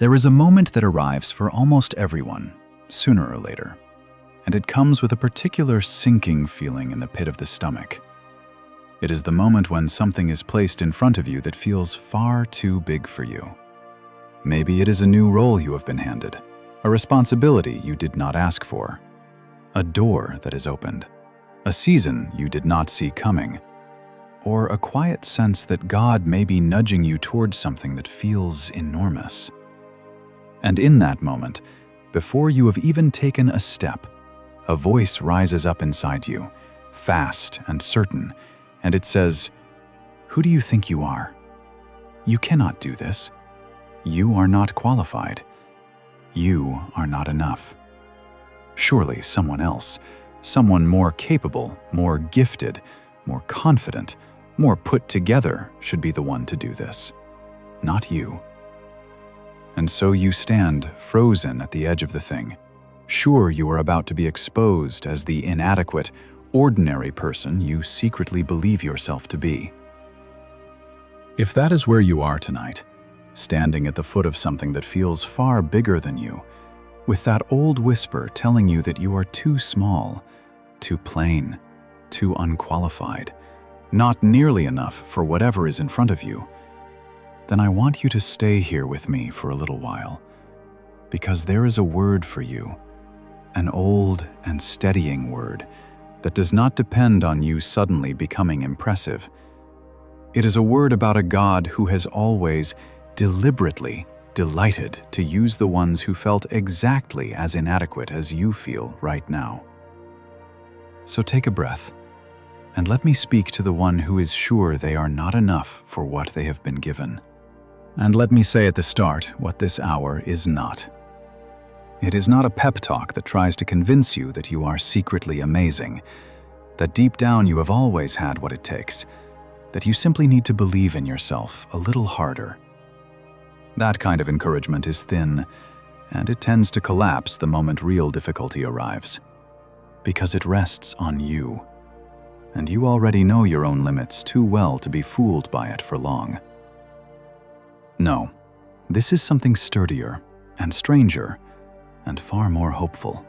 There is a moment that arrives for almost everyone, sooner or later, and it comes with a particular sinking feeling in the pit of the stomach. It is the moment when something is placed in front of you that feels far too big for you. Maybe it is a new role you have been handed, a responsibility you did not ask for, a door that is opened, a season you did not see coming, or a quiet sense that God may be nudging you towards something that feels enormous. And in that moment, before you have even taken a step, a voice rises up inside you, fast and certain, and it says, "Who do you think you are? You cannot do this. You are not qualified. You are not enough. Surely someone else, someone more capable, more gifted, more confident, more put together should be the one to do this, not you." And so you stand frozen at the edge of the thing, sure you are about to be exposed as the inadequate, ordinary person you secretly believe yourself to be. If that is where you are tonight, standing at the foot of something that feels far bigger than you, with that old whisper telling you that you are too small, too plain, too unqualified, not nearly enough for whatever is in front of you, then I want you to stay here with me for a little while, because there is a word for you, an old and steadying word that does not depend on you suddenly becoming impressive. It is a word about a God who has always deliberately delighted to use the ones who felt exactly as inadequate as you feel right now. So take a breath, and let me speak to the one who is sure they are not enough for what they have been given. And let me say at the start what this hour is not. It is not a pep talk that tries to convince you that you are secretly amazing, that deep down you have always had what it takes, that you simply need to believe in yourself a little harder. That kind of encouragement is thin, and it tends to collapse the moment real difficulty arrives, because it rests on you, and you already know your own limits too well to be fooled by it for long. No, this is something sturdier and stranger and far more hopeful.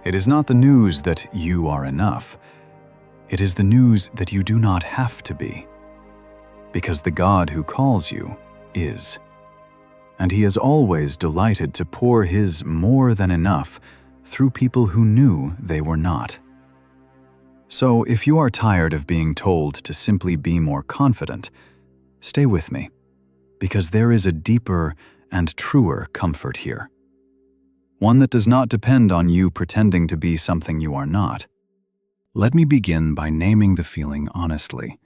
It is not the news that you are enough. It is the news that you do not have to be, because the God who calls you is, and He is always delighted to pour His more than enough through people who knew they were not. So if you are tired of being told to simply be more confident, stay with me, because there is a deeper and truer comfort here. One that does not depend on you pretending to be something you are not. Let me begin by naming the feeling honestly,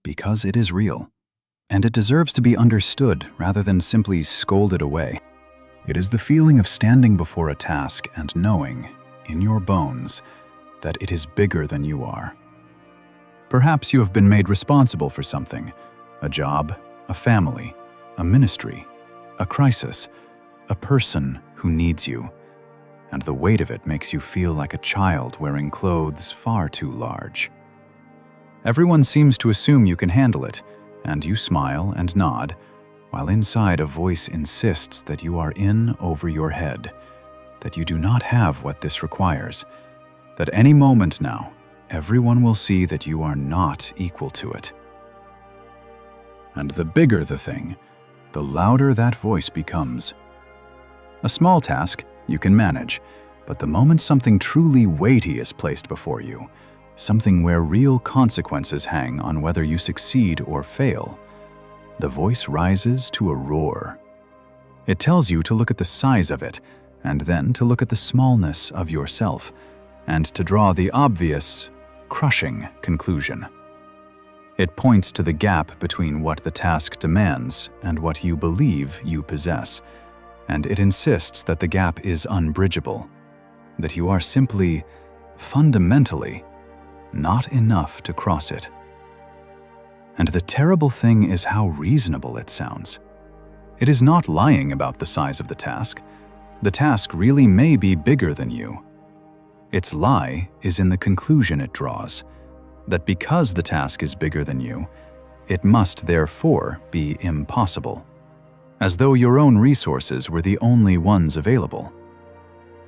because it is real, and it deserves to be understood rather than simply scolded away. It is the feeling of standing before a task and knowing, in your bones, that it is bigger than you are. Perhaps you have been made responsible for something, a job, a family, a ministry, a crisis, a person who needs you, and the weight of it makes you feel like a child wearing clothes far too large. Everyone seems to assume you can handle it, and you smile and nod, while inside a voice insists that you are in over your head, that you do not have what this requires, that any moment now, everyone will see that you are not equal to it. And the bigger the thing, the louder that voice becomes. A small task you can manage, but the moment something truly weighty is placed before you, something where real consequences hang on whether you succeed or fail, the voice rises to a roar. It tells you to look at the size of it, and then to look at the smallness of yourself, and to draw the obvious, crushing conclusion. It points to the gap between what the task demands and what you believe you possess, and it insists that the gap is unbridgeable, that you are simply, fundamentally, not enough to cross it. And the terrible thing is how reasonable it sounds. It is not lying about the size of the task. The task really may be bigger than you. Its lie is in the conclusion it draws, that because the task is bigger than you, it must therefore be impossible. as though your own resources were the only ones available.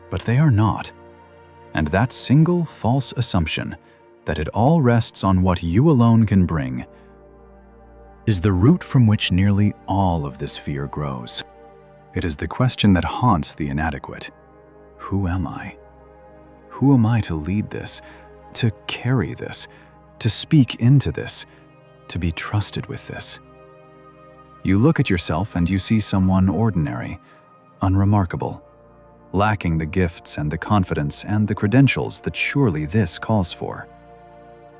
But they are not. And that single false assumption that it all rests on what you alone can bring is the root from which nearly all of this fear grows. It is the question that haunts the inadequate. Who am I? Who am I to lead this, to carry this, to speak into this, to be trusted with this? You look at yourself and you see someone ordinary, unremarkable, lacking the gifts and the confidence and the credentials that surely this calls for.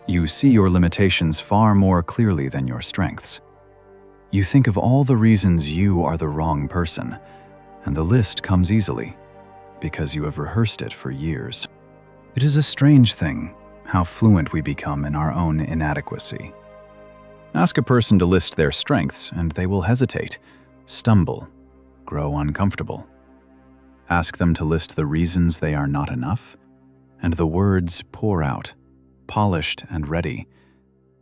You see your limitations far more clearly than your strengths. You think of all the reasons you are the wrong person, and the list comes easily, because you have rehearsed it for years. It is a strange thing how fluent we become in our own inadequacy. Ask a person to list their strengths, and they will hesitate, stumble, grow uncomfortable. Ask them to list the reasons they are not enough, and the words pour out, polished and ready,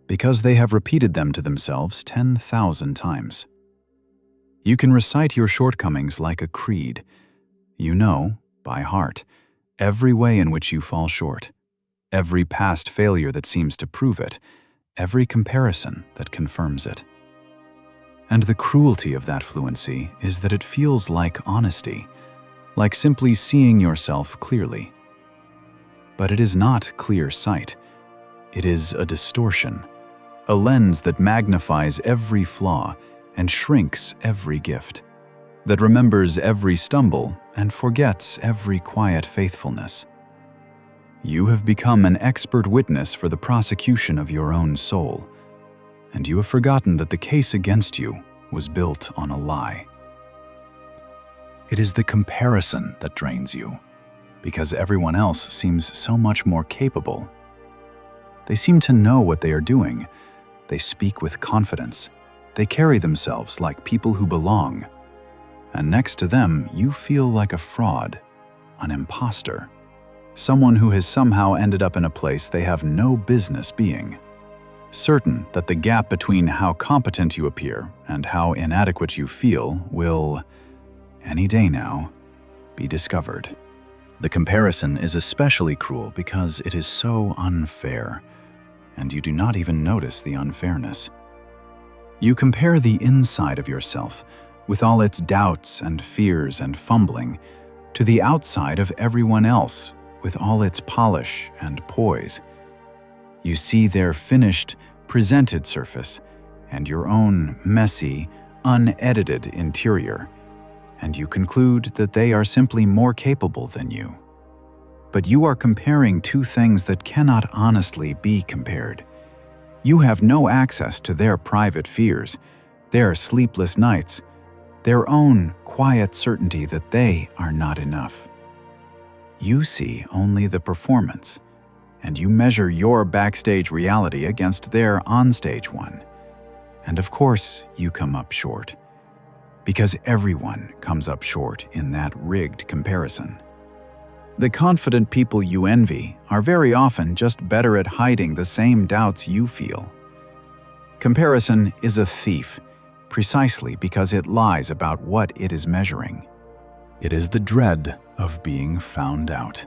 because they have repeated them to themselves 10,000 times. You can recite your shortcomings like a creed. You know, by heart, every way in which you fall short, every past failure that seems to prove it, every comparison that confirms it. And the cruelty of that fluency is that it feels like honesty, like simply seeing yourself clearly. But it is not clear sight. It is a distortion, a lens that magnifies every flaw and shrinks every gift, that remembers every stumble and forgets every quiet faithfulness. You have become an expert witness for the prosecution of your own soul, and you have forgotten that the case against you was built on a lie. It is the comparison that drains you, because everyone else seems so much more capable. They seem to know what they are doing. They speak with confidence. They carry themselves like people who belong. And next to them, you feel like a fraud, an imposter, someone who has somehow ended up in a place they have no business being, certain that the gap between how competent you appear and how inadequate you feel will, any day now, be discovered. The comparison is especially cruel because it is so unfair, and you do not even notice the unfairness. You compare the inside of yourself, with all its doubts and fears and fumbling, to the outside of everyone else, with all its polish and poise. You see their finished, presented surface, and your own messy, unedited interior, and you conclude that they are simply more capable than you. But you are comparing two things that cannot honestly be compared. You have no access to their private fears, their sleepless nights, their own quiet certainty that they are not enough. You see only the performance, and you measure your backstage reality against their onstage one. And of course, you come up short, because everyone comes up short in that rigged comparison. The confident people you envy are very often just better at hiding the same doubts you feel. Comparison is a thief, precisely because it lies about what it is measuring. It is the dread of being found out.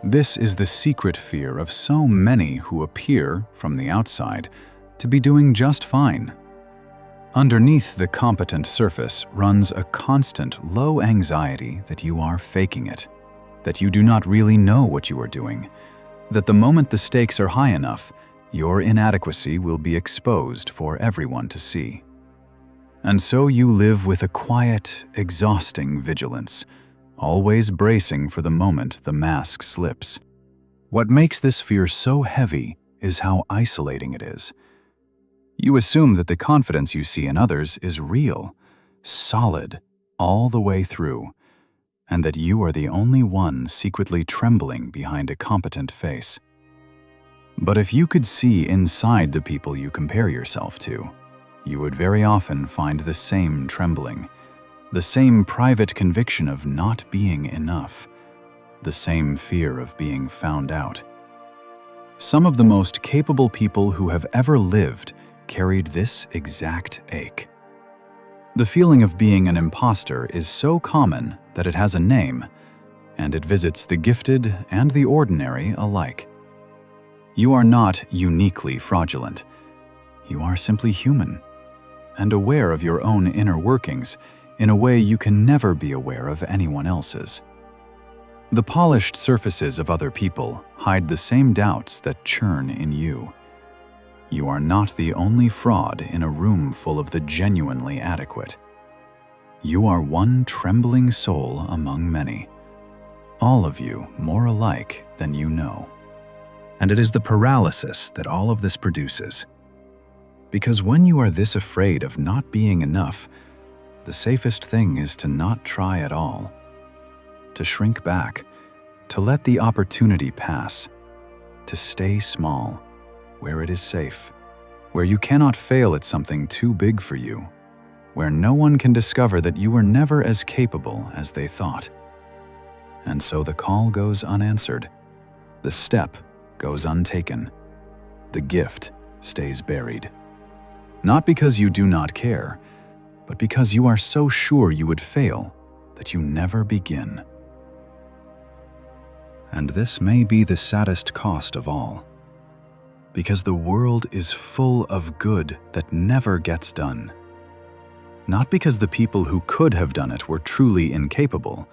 This is the secret fear of so many who appear, from the outside, to be doing just fine. Underneath the competent surface runs a constant low anxiety that you are faking it, that you do not really know what you are doing, that the moment the stakes are high enough, your inadequacy will be exposed for everyone to see. And so you live with a quiet, exhausting vigilance, always bracing for the moment the mask slips. What makes this fear so heavy is how isolating it is. You assume that the confidence you see in others is real, solid, all the way through, and that you are the only one secretly trembling behind a competent face. But if you could see inside the people you compare yourself to, you would very often find the same trembling, the same private conviction of not being enough, the same fear of being found out. Some of the most capable people who have ever lived carried this exact ache. The feeling of being an imposter is so common that it has a name, and it visits the gifted and the ordinary alike. You are not uniquely fraudulent. You are simply human, and aware of your own inner workings in a way you can never be aware of anyone else's. The polished surfaces of other people hide the same doubts that churn in you. You are not the only fraud in a room full of the genuinely adequate. You are one trembling soul among many, all of you more alike than you know. And it is the paralysis that all of this produces. Because when you are this afraid of not being enough, the safest thing is to not try at all, to shrink back, to let the opportunity pass, to stay small, where it is safe, where you cannot fail at something too big for you, where no one can discover that you were never as capable as they thought. And so the call goes unanswered, the step goes untaken, the gift stays buried. Not because you do not care, but because you are so sure you would fail that you never begin. And this may be the saddest cost of all, because the world is full of good that never gets done. Not because the people who could have done it were truly incapable,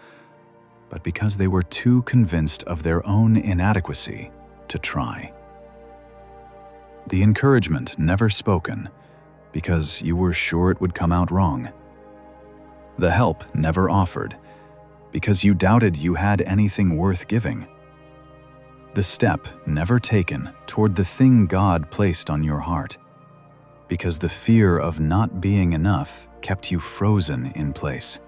but because they were too convinced of their own inadequacy to try. The encouragement never spoken, because you were sure it would come out wrong. The help never offered, because you doubted you had anything worth giving. The step never taken toward the thing God placed on your heart, because the fear of not being enough kept you frozen in place.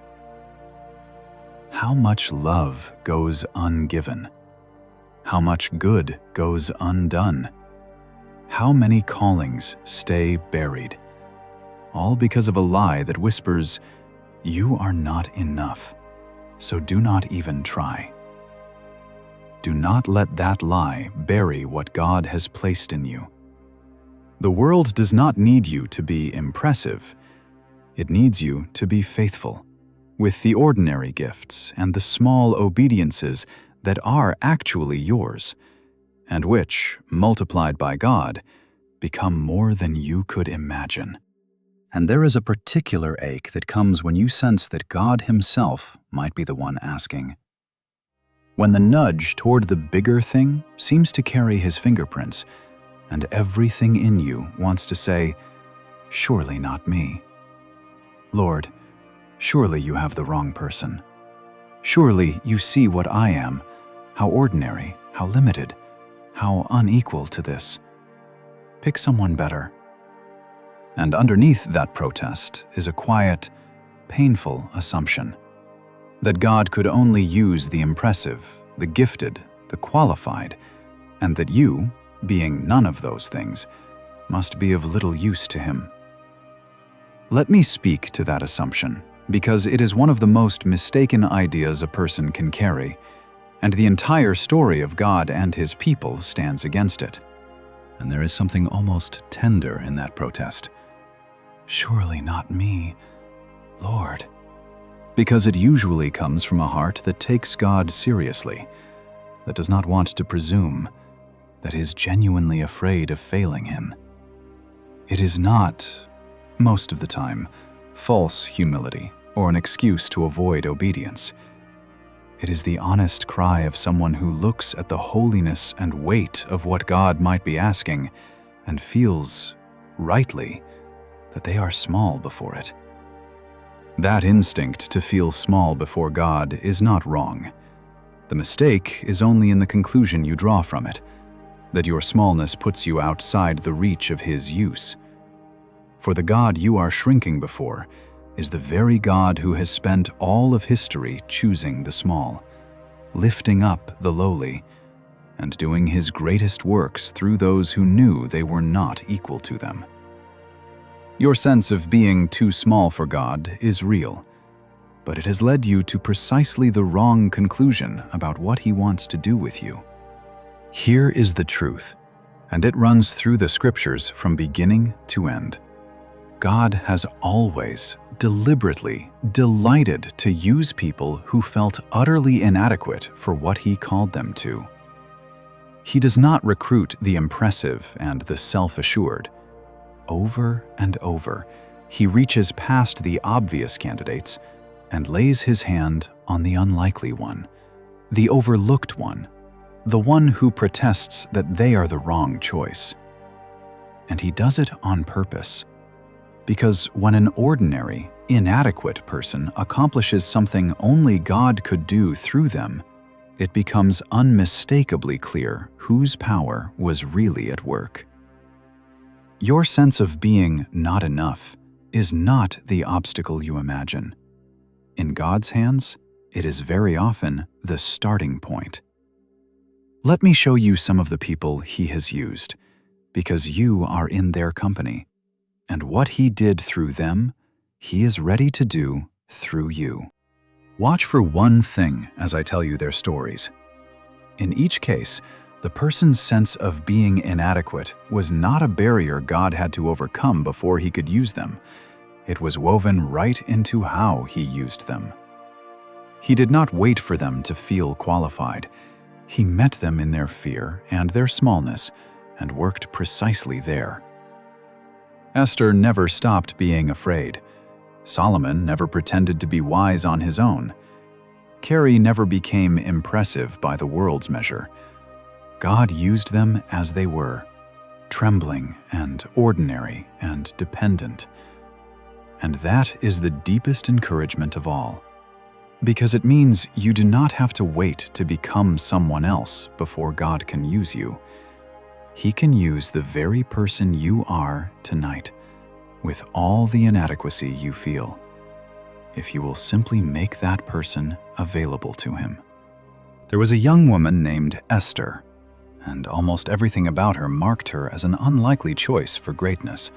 How much love goes ungiven? How much good goes undone? How many callings stay buried? All because of a lie that whispers, "You are not enough, so do not even try." Do not let that lie bury what God has placed in you. The world does not need you to be impressive. It needs you to be faithful, with the ordinary gifts and the small obediences that are actually yours, and which, multiplied by God, become more than you could imagine. And there is a particular ache that comes when you sense that God Himself might be the one asking. When the nudge toward the bigger thing seems to carry His fingerprints, and everything in you wants to say, "Surely not me. Lord, surely you have the wrong person. Surely you see what I am, how ordinary, how limited, how unequal to this. Pick someone better." And underneath that protest is a quiet, painful assumption that God could only use the impressive, the gifted, the qualified, and that you, being none of those things, must be of little use to Him. Let me speak to that assumption, because it is one of the most mistaken ideas a person can carry, and the entire story of God and His people stands against it. And there is something almost tender in that protest. "Surely not me, Lord." Because it usually comes from a heart that takes God seriously, that does not want to presume, that is genuinely afraid of failing Him. It is not, most of the time, false humility or an excuse to avoid obedience. It is the honest cry of someone who looks at the holiness and weight of what God might be asking and feels, rightly, that they are small before it. That instinct to feel small before God is not wrong. The mistake is only in the conclusion you draw from it, that your smallness puts you outside the reach of His use. For the God you are shrinking before is the very God who has spent all of history choosing the small, lifting up the lowly, and doing His greatest works through those who knew they were not equal to them. Your sense of being too small for God is real, but it has led you to precisely the wrong conclusion about what He wants to do with you. Here is the truth, and it runs through the Scriptures from beginning to end. God has always deliberately delighted to use people who felt utterly inadequate for what he called them to. He does not recruit the impressive and the self-assured. Over and over, he reaches past the obvious candidates and lays his hand on the unlikely one, the overlooked one, the one who protests that they are the wrong choice. And he does it on purpose. Because when an ordinary, inadequate person accomplishes something only God could do through them, it becomes unmistakably clear whose power was really at work. Your sense of being not enough is not the obstacle you imagine. In God's hands, it is very often the starting point. Let me show you some of the people He has used, because you are in their company. And what He did through them, He is ready to do through you. Watch for one thing as I tell you their stories. In each case, the person's sense of being inadequate was not a barrier God had to overcome before He could use them. It was woven right into how He used them. He did not wait for them to feel qualified. He met them in their fear and their smallness and worked precisely there. Esther never stopped being afraid. Solomon never pretended to be wise on his own. Carey never became impressive by the world's measure. God used them as they were, trembling and ordinary and dependent. And that is the deepest encouragement of all, because it means you do not have to wait to become someone else before God can use you. He can use the very person you are tonight, with all the inadequacy you feel, if you will simply make that person available to Him. There was a young woman named Esther, and almost everything about her marked her as an unlikely choice for greatness.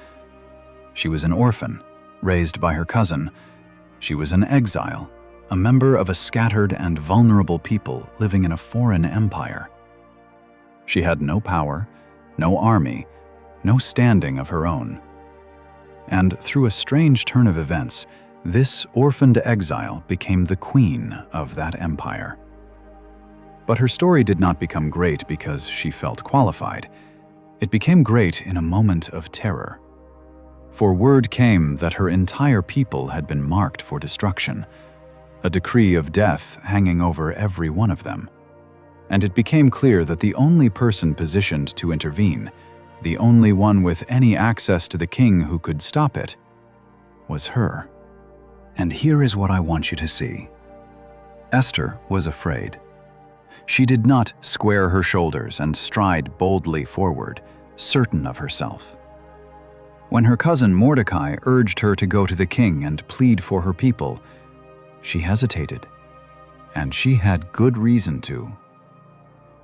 She was an orphan, raised by her cousin. She was an exile, a member of a scattered and vulnerable people living in a foreign empire. She had no power, no army, no standing of her own. And through a strange turn of events, this orphaned exile became the queen of that empire. But her story did not become great because she felt qualified. It became great in a moment of terror. For word came that her entire people had been marked for destruction, a decree of death hanging over every one of them. And it became clear that the only person positioned to intervene, the only one with any access to the king who could stop it, was her. And here is what I want you to see. Esther was afraid. She did not square her shoulders and stride boldly forward, certain of herself. When her cousin Mordecai urged her to go to the king and plead for her people, she hesitated, and she had good reason to.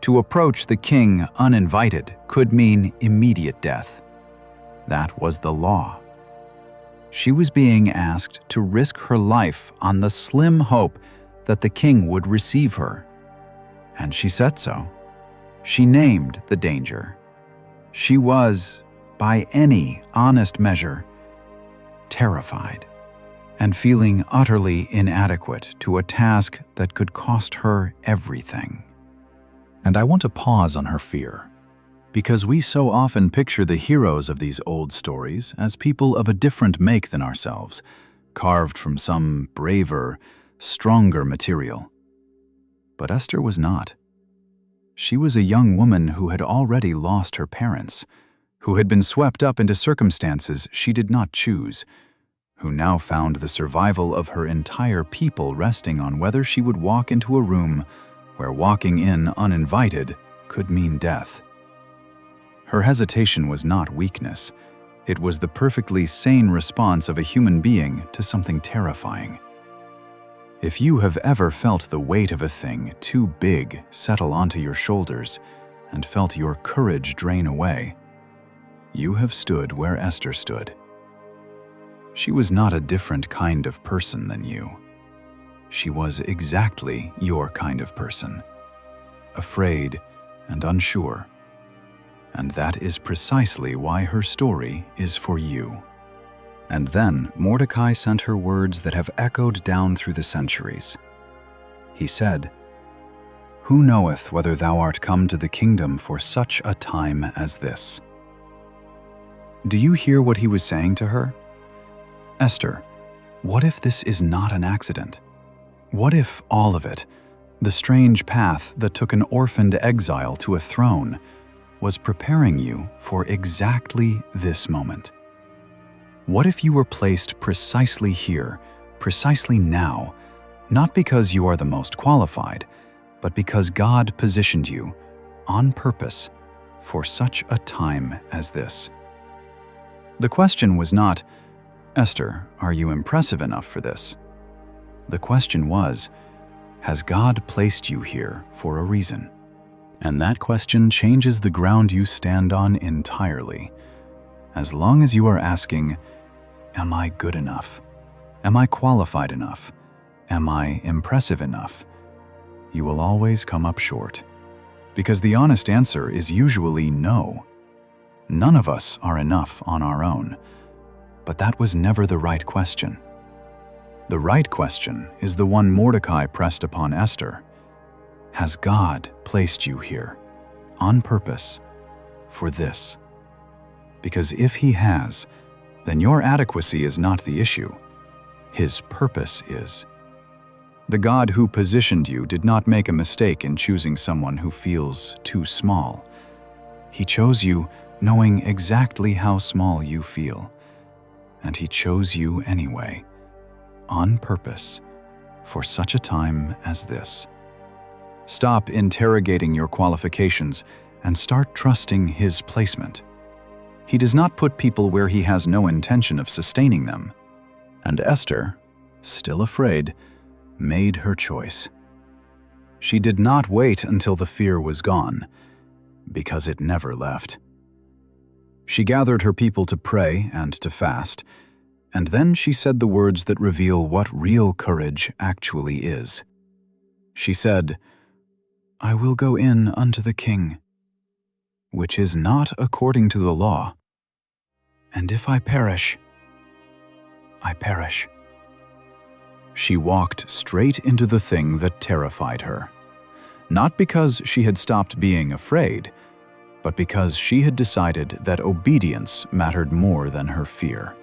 To approach the king uninvited could mean immediate death. That was the law. She was being asked to risk her life on the slim hope that the king would receive her. And she said so. She named the danger. She was, by any honest measure, terrified and feeling utterly inadequate to a task that could cost her everything. And I want to pause on her fear, because we so often picture the heroes of these old stories as people of a different make than ourselves, carved from some braver, stronger material. But Esther was not. She was a young woman who had already lost her parents, who had been swept up into circumstances she did not choose, who now found the survival of her entire people resting on whether she would walk into a room where walking in uninvited could mean death. Her hesitation was not weakness. It was the perfectly sane response of a human being to something terrifying. If you have ever felt the weight of a thing too big settle onto your shoulders and felt your courage drain away, you have stood where Esther stood. She was not a different kind of person than you. She was exactly your kind of person, afraid and unsure. And that is precisely why her story is for you. And then Mordecai sent her words that have echoed down through the centuries. He said, "Who knoweth whether thou art come to the kingdom for such a time as this?" Do you hear what he was saying to her? Esther, what if this is not an accident? What if all of it, the strange path that took an orphaned exile to a throne, was preparing you for exactly this moment? What if you were placed precisely here, precisely now, not because you are the most qualified, but because God positioned you, on purpose, for such a time as this? The question was not, "Esther, are you impressive enough for this?" The question was, has God placed you here for a reason? And that question changes the ground you stand on entirely. As long as you are asking, am I good enough? Am I qualified enough? Am I impressive enough? You will always come up short. Because the honest answer is usually no. None of us are enough on our own. But that was never the right question. The right question is the one Mordecai pressed upon Esther. Has God placed you here, on purpose, for this? Because if He has, then your adequacy is not the issue. His purpose is. The God who positioned you did not make a mistake in choosing someone who feels too small. He chose you knowing exactly how small you feel. And He chose you anyway, on purpose, for such a time as this. Stop interrogating your qualifications and start trusting His placement. He does not put people where He has no intention of sustaining them. And Esther, still afraid, made her choice. She did not wait until the fear was gone, because it never left. She gathered her people to pray and to fast, and then she said the words that reveal what real courage actually is. She said, "I will go in unto the king, which is not according to the law. And if I perish, I perish." She walked straight into the thing that terrified her, not because she had stopped being afraid, but because she had decided that obedience mattered more than her fear.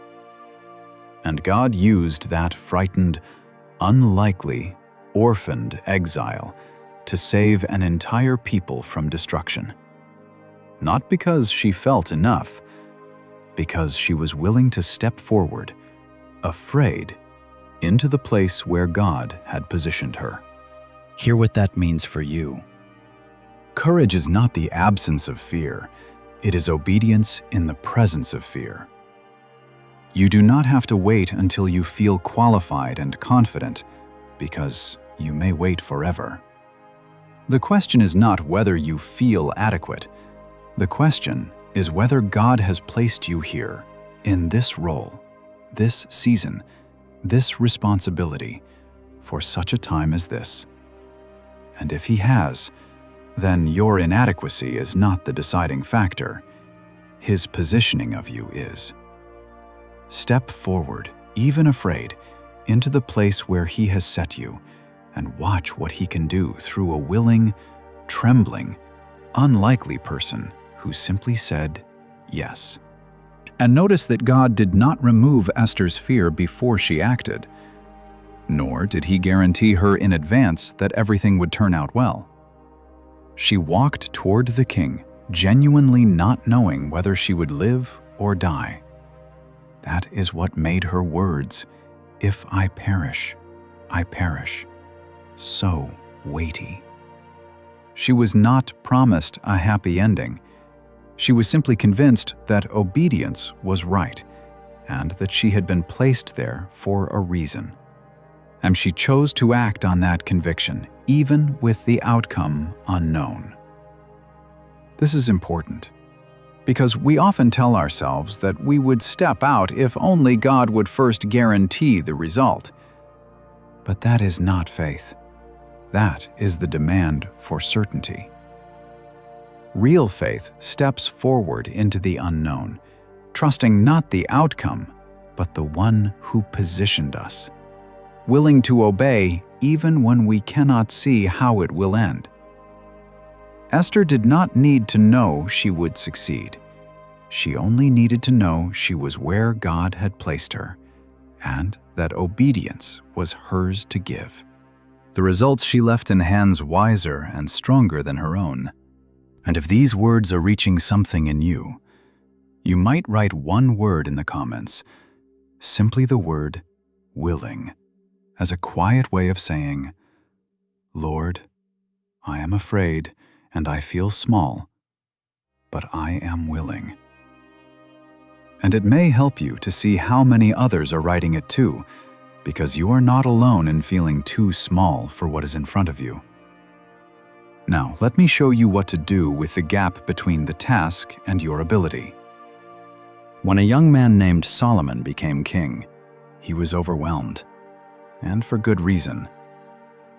And God used that frightened, unlikely, orphaned exile to save an entire people from destruction. Not because she felt enough, because she was willing to step forward, afraid, into the place where God had positioned her. Hear what that means for you. Courage is not the absence of fear. It is obedience in the presence of fear. You do not have to wait until you feel qualified and confident, because you may wait forever. The question is not whether you feel adequate. The question is whether God has placed you here, in this role, this season, this responsibility, for such a time as this. And if He has, then your inadequacy is not the deciding factor. His positioning of you is. Step forward, even afraid, into the place where He has set you, and watch what He can do through a willing, trembling, unlikely person who simply said yes. And notice that God did not remove Esther's fear before she acted, nor did He guarantee her in advance that everything would turn out well. She walked toward the king, genuinely not knowing whether she would live or die. That is what made her words, "If I perish, I perish," so weighty. She was not promised a happy ending. She was simply convinced that obedience was right, and that she had been placed there for a reason. And she chose to act on that conviction, even with the outcome unknown. This is important, because we often tell ourselves that we would step out if only God would first guarantee the result. But that is not faith. That is the demand for certainty. Real faith steps forward into the unknown, trusting not the outcome, but the one who positioned us, willing to obey even when we cannot see how it will end. Esther did not need to know she would succeed. She only needed to know she was where God had placed her, and that obedience was hers to give. The results she left in hands wiser and stronger than her own. And if these words are reaching something in you, you might write one word in the comments, simply the word willing, as a quiet way of saying, Lord, I am afraid and I feel small, but I am willing. And it may help you to see how many others are writing it too, because you are not alone in feeling too small for what is in front of you. Now, let me show you what to do with the gap between the task and your ability. When a young man named Solomon became king, he was overwhelmed, and for good reason.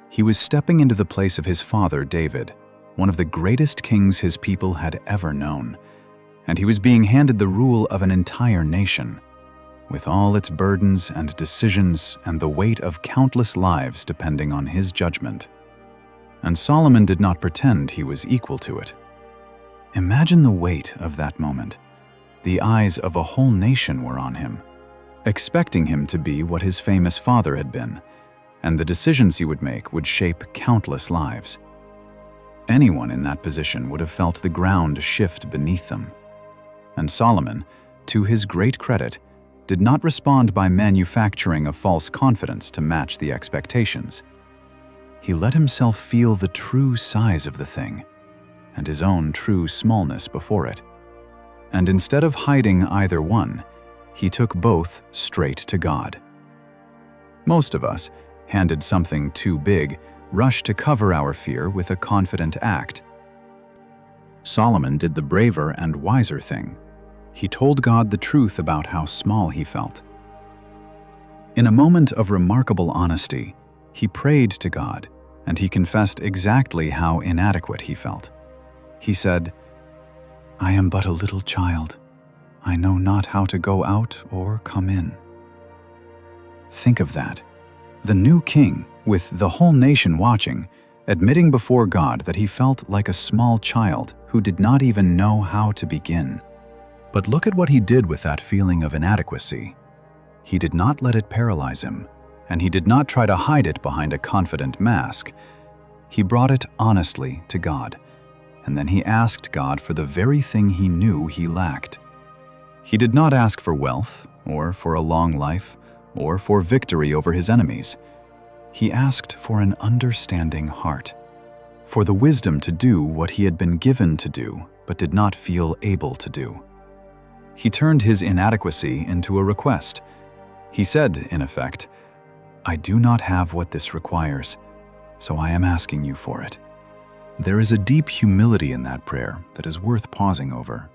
He was stepping into the place of his father David, one of the greatest kings his people had ever known, and he was being handed the rule of an entire nation, with all its burdens and decisions and the weight of countless lives depending on his judgment. And Solomon did not pretend he was equal to it. Imagine the weight of that moment. The eyes of a whole nation were on him, expecting him to be what his famous father had been, and the decisions he would make would shape countless lives. Anyone in that position would have felt the ground shift beneath them. And Solomon, to his great credit, did not respond by manufacturing a false confidence to match the expectations. He let himself feel the true size of the thing, and his own true smallness before it. And instead of hiding either one, he took both straight to God. Most of us, handed something too big, rush to cover our fear with a confident act. Solomon did the braver and wiser thing. He told God the truth about how small he felt. In a moment of remarkable honesty, he prayed to God, and he confessed exactly how inadequate he felt. He said, I am but a little child. I know not how to go out or come in. Think of that. The new king, with the whole nation watching, admitting before God that he felt like a small child who did not even know how to begin. But look at what he did with that feeling of inadequacy. He did not let it paralyze him, and he did not try to hide it behind a confident mask. He brought it honestly to God, and then he asked God for the very thing he knew he lacked. He did not ask for wealth, or for a long life, or for victory over his enemies. He asked for an understanding heart, for the wisdom to do what he had been given to do, but did not feel able to do. He turned his inadequacy into a request. He said, in effect, I do not have what this requires, so I am asking you for it. There is a deep humility in that prayer that is worth pausing over.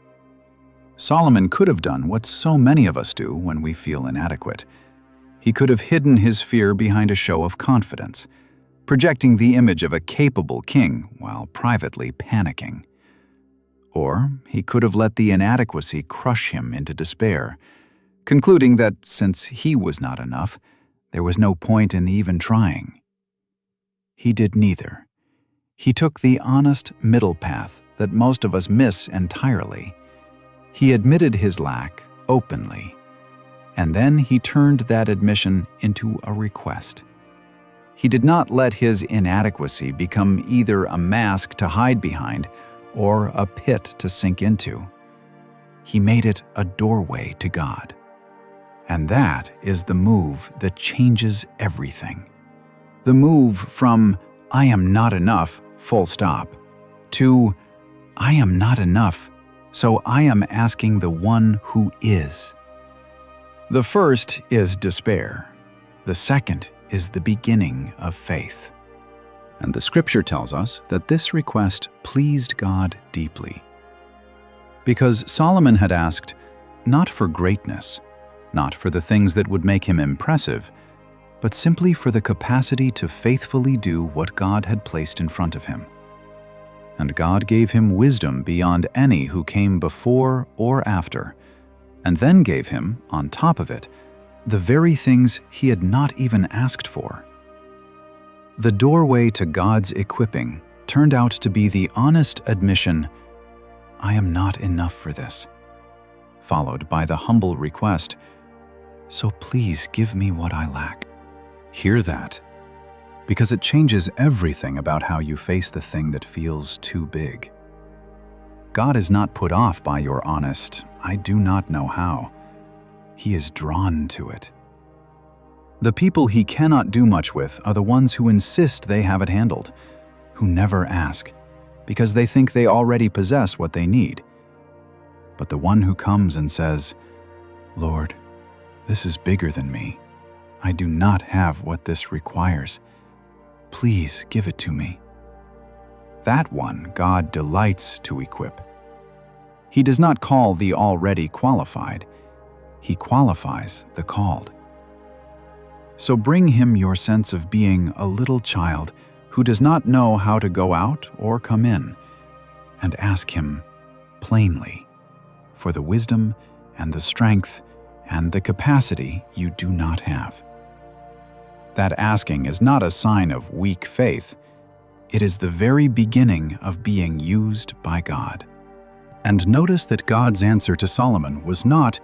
Solomon could have done what so many of us do when we feel inadequate. He could have hidden his fear behind a show of confidence, projecting the image of a capable king while privately panicking. Or he could have let the inadequacy crush him into despair, concluding that since he was not enough, there was no point in even trying. He did neither. He took the honest middle path that most of us miss entirely. He admitted his lack openly, and then he turned that admission into a request. He did not let his inadequacy become either a mask to hide behind or a pit to sink into. He made it a doorway to God. And that is the move that changes everything. The move from, I am not enough, full stop, to, I am not enough, so I am asking the one who is. The first is despair. The second is the beginning of faith. And the scripture tells us that this request pleased God deeply. Because Solomon had asked, not for greatness, not for the things that would make him impressive, but simply for the capacity to faithfully do what God had placed in front of him. And God gave him wisdom beyond any who came before or after, and then gave him, on top of it, the very things he had not even asked for. The doorway to God's equipping turned out to be the honest admission, "I am not enough for this," followed by the humble request, "So please give me what I lack." Hear that, because it changes everything about how you face the thing that feels too big. God is not put off by your honest, "I do not know how." He is drawn to it. The people he cannot do much with are the ones who insist they have it handled, who never ask, because they think they already possess what they need. But the one who comes and says, "Lord, this is bigger than me. I do not have what this requires. Please give it to me." That one God delights to equip. He does not call the already qualified. He qualifies the called. So bring him your sense of being a little child who does not know how to go out or come in, and ask him plainly for the wisdom and the strength and the capacity you do not have. That asking is not a sign of weak faith. It is the very beginning of being used by God. And notice that God's answer to Solomon was not,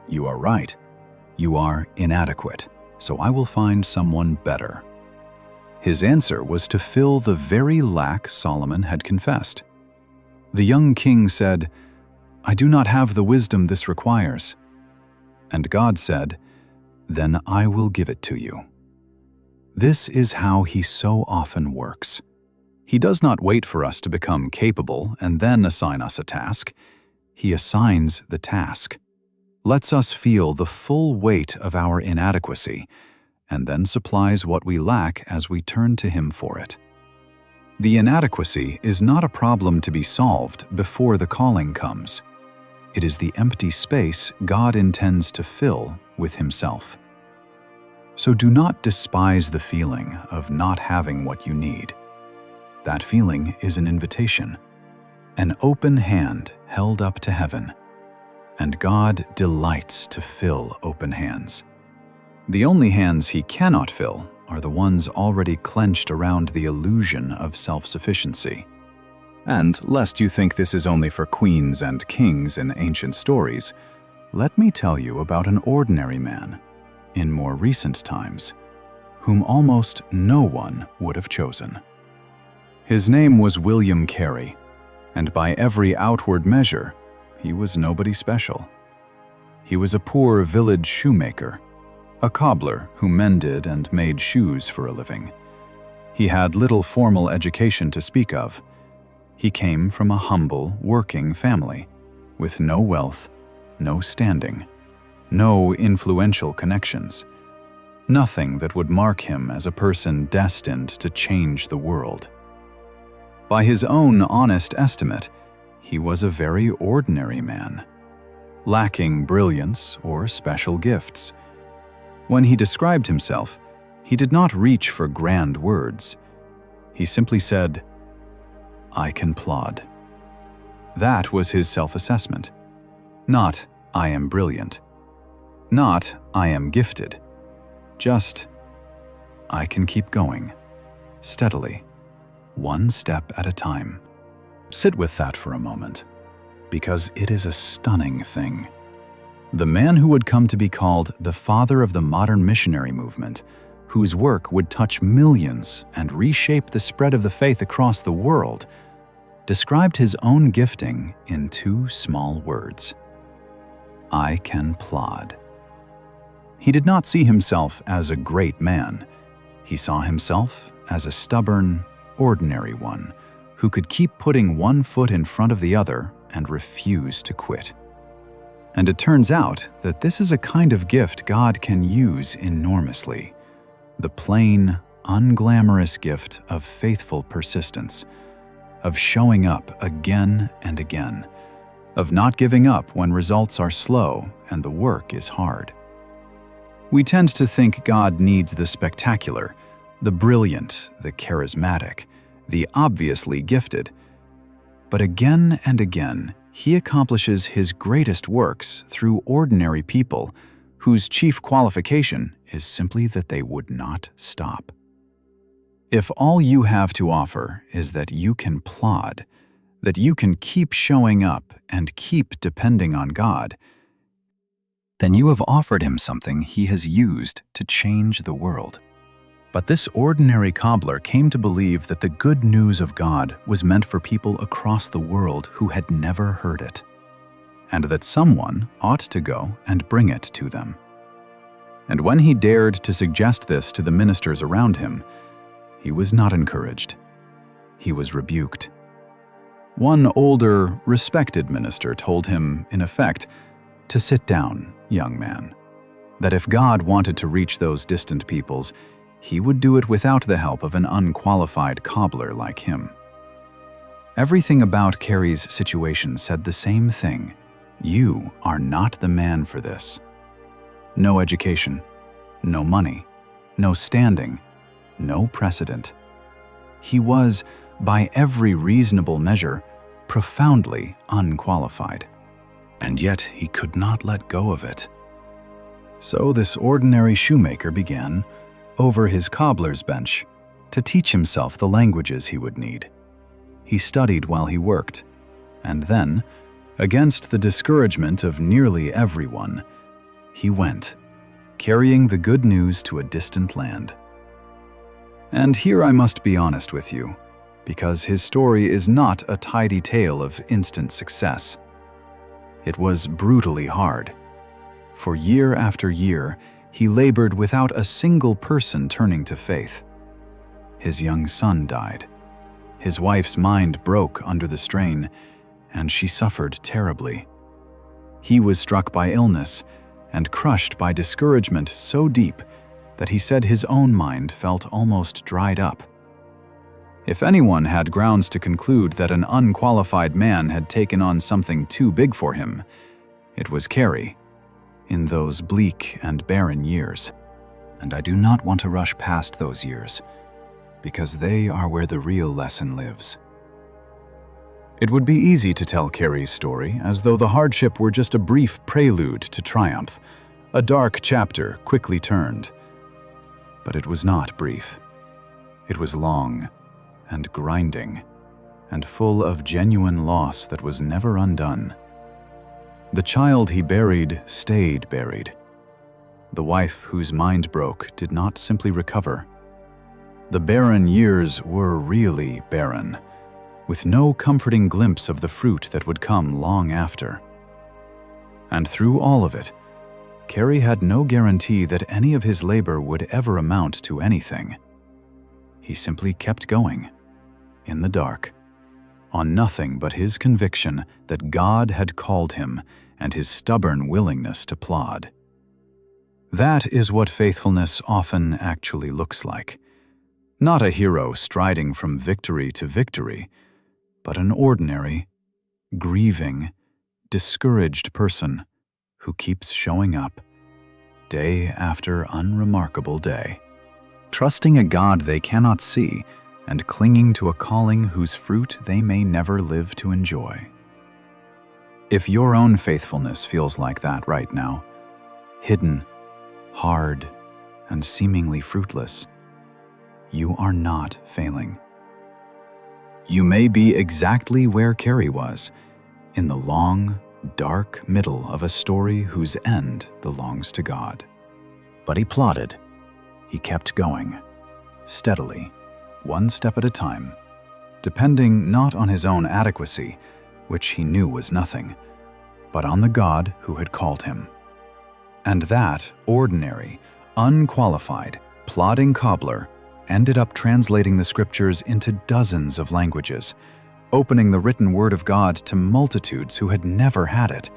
"You are right. You are inadequate, so I will find someone better." His answer was to fill the very lack Solomon had confessed. The young king said, "I do not have the wisdom this requires." And God said, "Then I will give it to you." This is how he so often works. He does not wait for us to become capable and then assign us a task. He assigns the task, lets us feel the full weight of our inadequacy, and then supplies what we lack as we turn to him for it. The inadequacy is not a problem to be solved before the calling comes. It is the empty space God intends to fill with himself. So do not despise the feeling of not having what you need. That feeling is an invitation, an open hand held up to heaven, and God delights to fill open hands. The only hands he cannot fill are the ones already clenched around the illusion of self-sufficiency. And lest you think this is only for queens and kings in ancient stories, let me tell you about an ordinary man, in more recent times, whom almost no one would have chosen. His name was William Carey, and by every outward measure, he was nobody special. He was a poor village shoemaker, a cobbler who mended and made shoes for a living. He had little formal education to speak of. He came from a humble, working family, with no wealth, no standing, no influential connections, nothing that would mark him as a person destined to change the world. By his own honest estimate, he was a very ordinary man, lacking brilliance or special gifts. When he described himself, he did not reach for grand words. He simply said, "I can plod." That was his self-assessment. Not, "I am brilliant." Not, "I am gifted." Just, "I can keep going, steadily, one step at a time." Sit with that for a moment, because it is a stunning thing. The man who would come to be called the father of the modern missionary movement, whose work would touch millions and reshape the spread of the faith across the world, described his own gifting in two small words: "I can plod." He did not see himself as a great man. He saw himself as a stubborn, ordinary one who could keep putting one foot in front of the other and refuse to quit. And it turns out that this is a kind of gift God can use enormously: the plain, unglamorous gift of faithful persistence, of showing up again and again, of not giving up when results are slow and the work is hard. We tend to think God needs the spectacular, the brilliant, the charismatic, the obviously gifted. But again and again, he accomplishes his greatest works through ordinary people whose chief qualification is simply that they would not stop. If all you have to offer is that you can plod, that you can keep showing up and keep depending on God, then you have offered him something he has used to change the world. But this ordinary cobbler came to believe that the good news of God was meant for people across the world who had never heard it, and that someone ought to go and bring it to them. And when he dared to suggest this to the ministers around him, he was not encouraged. He was rebuked. One older, respected minister told him, in effect, to sit down, young man, that if God wanted to reach those distant peoples, he would do it without the help of an unqualified cobbler like him. Everything about Carey's situation said the same thing. You are not the man for this. No education, no money, no standing, no precedent. He was, by every reasonable measure, profoundly unqualified. And yet he could not let go of it. So this ordinary shoemaker began, over his cobbler's bench, to teach himself the languages he would need. He studied while he worked, and then, against the discouragement of nearly everyone, he went, carrying the good news to a distant land. And here I must be honest with you, because his story is not a tidy tale of instant success. It was brutally hard. For year after year, he labored without a single person turning to faith. His young son died. His wife's mind broke under the strain, and she suffered terribly. He was struck by illness and crushed by discouragement so deep that he said his own mind felt almost dried up. If anyone had grounds to conclude that an unqualified man had taken on something too big for him, it was Carey, in those bleak and barren years. And I do not want to rush past those years, because they are where the real lesson lives. It would be easy to tell Carey's story as though the hardship were just a brief prelude to triumph, a dark chapter quickly turned. But it was not brief. It was long and grinding, and full of genuine loss that was never undone. The child he buried stayed buried. The wife whose mind broke did not simply recover. The barren years were really barren, with no comforting glimpse of the fruit that would come long after. And through all of it, Carey had no guarantee that any of his labor would ever amount to anything. He simply kept going, in the dark, on nothing but his conviction that God had called him and his stubborn willingness to plod. That is what faithfulness often actually looks like. Not a hero striding from victory to victory, but an ordinary, grieving, discouraged person who keeps showing up, day after unremarkable day, trusting a God they cannot see and clinging to a calling whose fruit they may never live to enjoy. If your own faithfulness feels like that right now, hidden, hard, and seemingly fruitless, you are not failing. You may be exactly where Carey was, in the long, dark middle of a story whose end belongs to God. But he plodded. He kept going, steadily, one step at a time, depending not on his own adequacy, which he knew was nothing, but on the God who had called him. And that ordinary, unqualified, plodding cobbler ended up translating the scriptures into dozens of languages, opening the written word of God to multitudes who had never had it,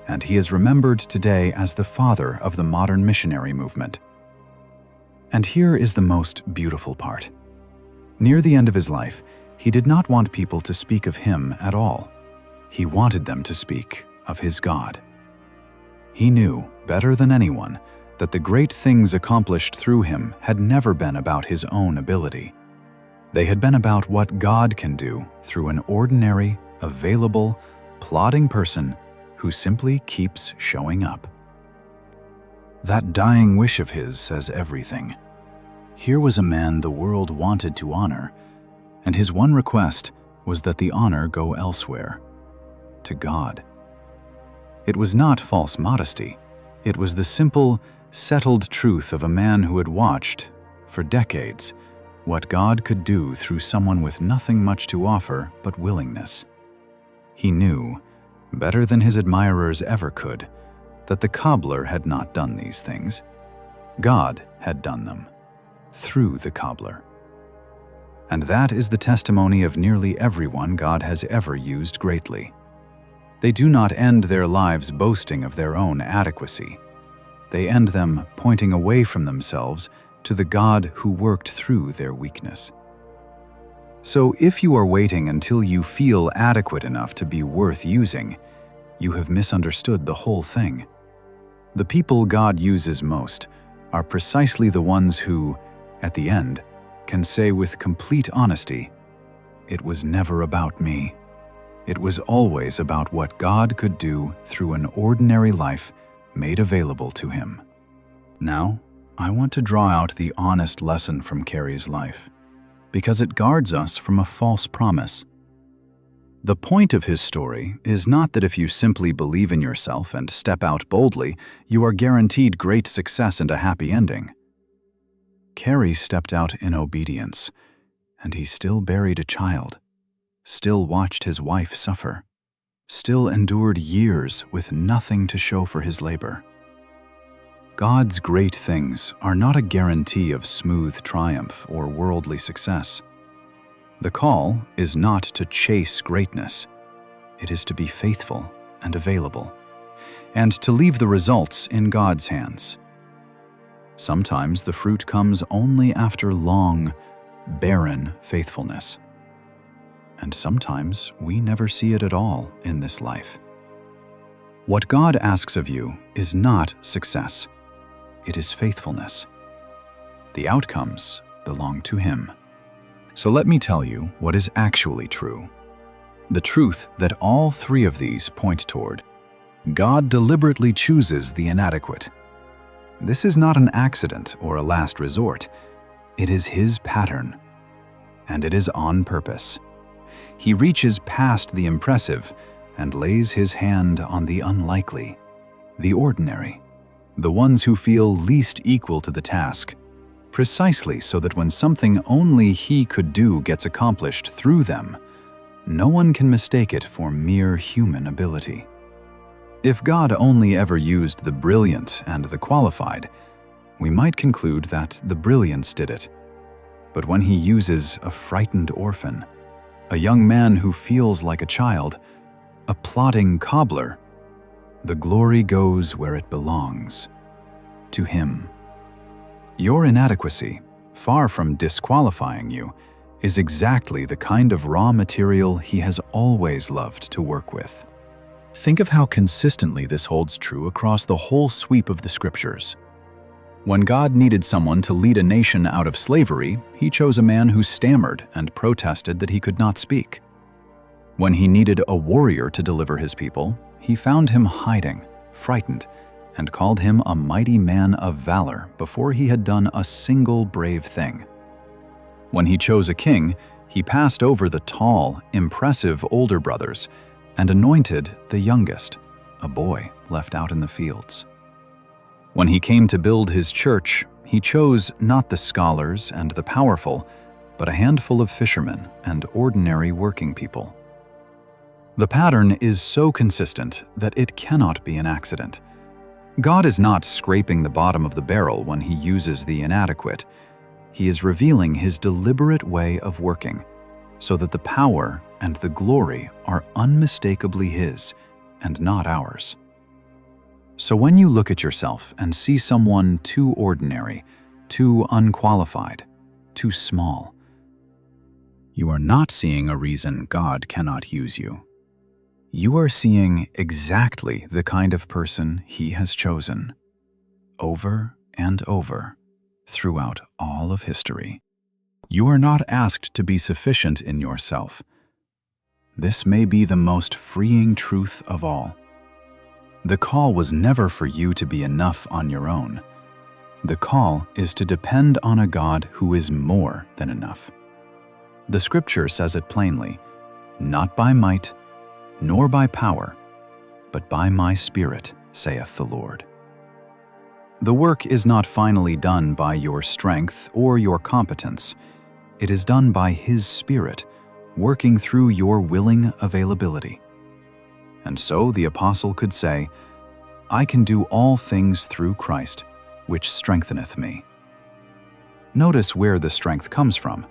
and he is remembered today as the father of the modern missionary movement. And here is the most beautiful part. Near the end of his life, he did not want people to speak of him at all. He wanted them to speak of his God. He knew, better than anyone, that the great things accomplished through him had never been about his own ability. They had been about what God can do through an ordinary, available, plodding person who simply keeps showing up. That dying wish of his says everything. Here was a man the world wanted to honor, and his one request was that the honor go elsewhere, to God. It was not false modesty. It was the simple, settled truth of a man who had watched, for decades, what God could do through someone with nothing much to offer but willingness. He knew, better than his admirers ever could, that the cobbler had not done these things. God had done them, through the cobbler. And that is the testimony of nearly everyone God has ever used greatly. They do not end their lives boasting of their own adequacy. They end them pointing away from themselves to the God who worked through their weakness. So if you are waiting until you feel adequate enough to be worth using, you have misunderstood the whole thing. The people God uses most are precisely the ones who, at the end, can say with complete honesty, "It was never about me. It was always about what God could do through an ordinary life made available to him." Now, I want to draw out the honest lesson from Carey's life, because it guards us from a false promise. The point of his story is not that if you simply believe in yourself and step out boldly, you are guaranteed great success and a happy ending. Carey stepped out in obedience, and he still buried a child, still watched his wife suffer, still endured years with nothing to show for his labor. God's great things are not a guarantee of smooth triumph or worldly success. The call is not to chase greatness. It is to be faithful and available, and to leave the results in God's hands. Sometimes the fruit comes only after long, barren faithfulness. And sometimes we never see it at all in this life. What God asks of you is not success. It is faithfulness. The outcomes belong to Him. So let me tell you what is actually true. The truth that all three of these point toward. God deliberately chooses the inadequate. This is not an accident or a last resort. It is His pattern, and it is on purpose. He reaches past the impressive and lays His hand on the unlikely, the ordinary, the ones who feel least equal to the task, precisely so that when something only He could do gets accomplished through them, no one can mistake it for mere human ability. If God only ever used the brilliant and the qualified, we might conclude that the brilliance did it. But when He uses a frightened orphan, a young man who feels like a child, a plodding cobbler, the glory goes where it belongs, to Him. Your inadequacy, far from disqualifying you, is exactly the kind of raw material He has always loved to work with. Think of how consistently this holds true across the whole sweep of the Scriptures. When God needed someone to lead a nation out of slavery, He chose a man who stammered and protested that he could not speak. When He needed a warrior to deliver His people, He found him hiding, frightened, and called him a mighty man of valor before he had done a single brave thing. When He chose a king, He passed over the tall, impressive older brothers and anointed the youngest, a boy left out in the fields. When He came to build His church, He chose not the scholars and the powerful, but a handful of fishermen and ordinary working people. The pattern is so consistent that it cannot be an accident. God is not scraping the bottom of the barrel when He uses the inadequate. He is revealing His deliberate way of working, so that the power and the glory are unmistakably His and not ours. So when you look at yourself and see someone too ordinary, too unqualified, too small, you are not seeing a reason God cannot use you. You are seeing exactly the kind of person He has chosen, over and over, throughout all of history. You are not asked to be sufficient in yourself. This may be the most freeing truth of all. The call was never for you to be enough on your own. The call is to depend on a God who is more than enough. The scripture says it plainly, "Not by might, nor by power, but by my Spirit, saith the Lord." The work is not finally done by your strength or your competence. It is done by His Spirit, working through your willing availability. And so the apostle could say, "I can do all things through Christ, which strengtheneth me." Notice where the strength comes from.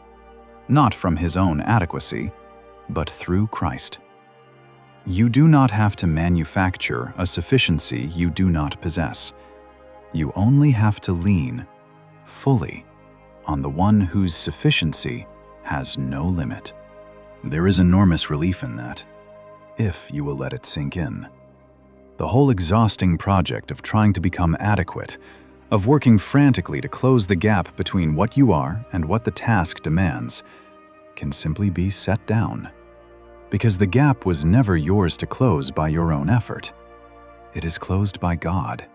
Not from his own adequacy, but through Christ. You do not have to manufacture a sufficiency you do not possess. You only have to lean fully on the one whose sufficiency has no limit. There is enormous relief in that, if you will let it sink in. The whole exhausting project of trying to become adequate, of working frantically to close the gap between what you are and what the task demands, can simply be set down. Because the gap was never yours to close by your own effort. It is closed by God,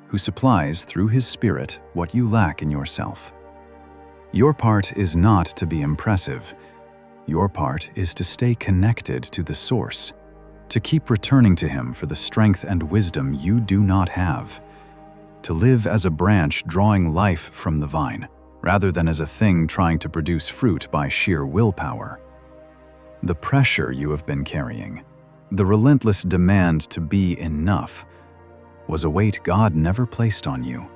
who supplies through His Spirit what you lack in yourself. Your part is not to be impressive. Your part is to stay connected to the source, to keep returning to Him for the strength and wisdom you do not have, to live as a branch drawing life from the vine, rather than as a thing trying to produce fruit by sheer willpower. The pressure you have been carrying, the relentless demand to be enough, was a weight God never placed on you.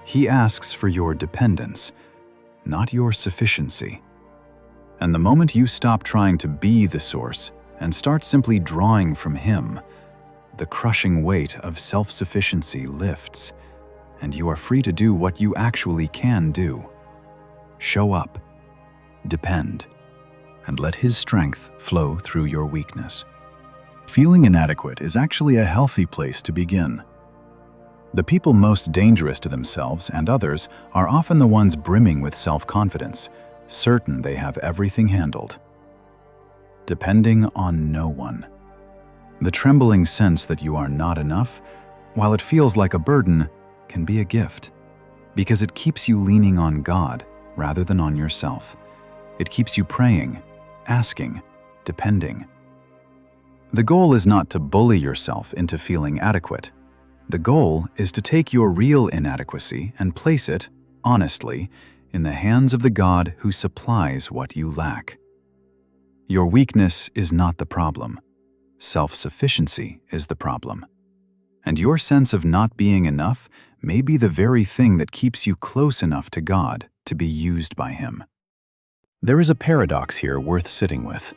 He asks for your dependence, not your sufficiency. And the moment you stop trying to be the source and start simply drawing from Him, the crushing weight of self-sufficiency lifts, and you are free to do what you actually can do. Show up, depend, and let His strength flow through your weakness. Feeling inadequate is actually a healthy place to begin. The people most dangerous to themselves and others are often the ones brimming with self-confidence, certain they have everything handled. Depending on no one. The trembling sense that you are not enough, while it feels like a burden, can be a gift, because it keeps you leaning on God rather than on yourself. It keeps you praying, asking, depending. The goal is not to bully yourself into feeling adequate. The goal is to take your real inadequacy and place it, honestly, in the hands of the God who supplies what you lack. Your weakness is not the problem. Self-sufficiency is the problem. And your sense of not being enough may be the very thing that keeps you close enough to God to be used by Him. There is a paradox here worth sitting with.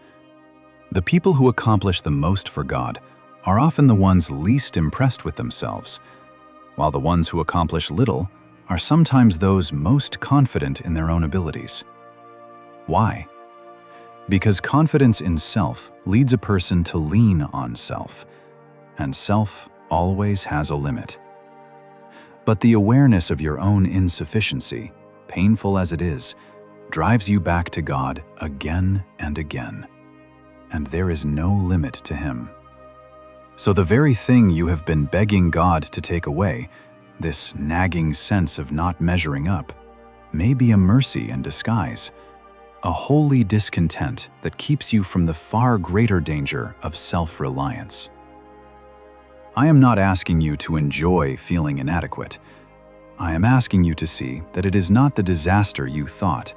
The people who accomplish the most for God are often the ones least impressed with themselves, while the ones who accomplish little are sometimes those most confident in their own abilities. Why? Because confidence in self leads a person to lean on self, and self always has a limit. But the awareness of your own insufficiency, painful as it is, drives you back to God again and again, and there is no limit to Him. So the very thing you have been begging God to take away, this nagging sense of not measuring up, may be a mercy in disguise, a holy discontent that keeps you from the far greater danger of self-reliance. I am not asking you to enjoy feeling inadequate. I am asking you to see that it is not the disaster you thought,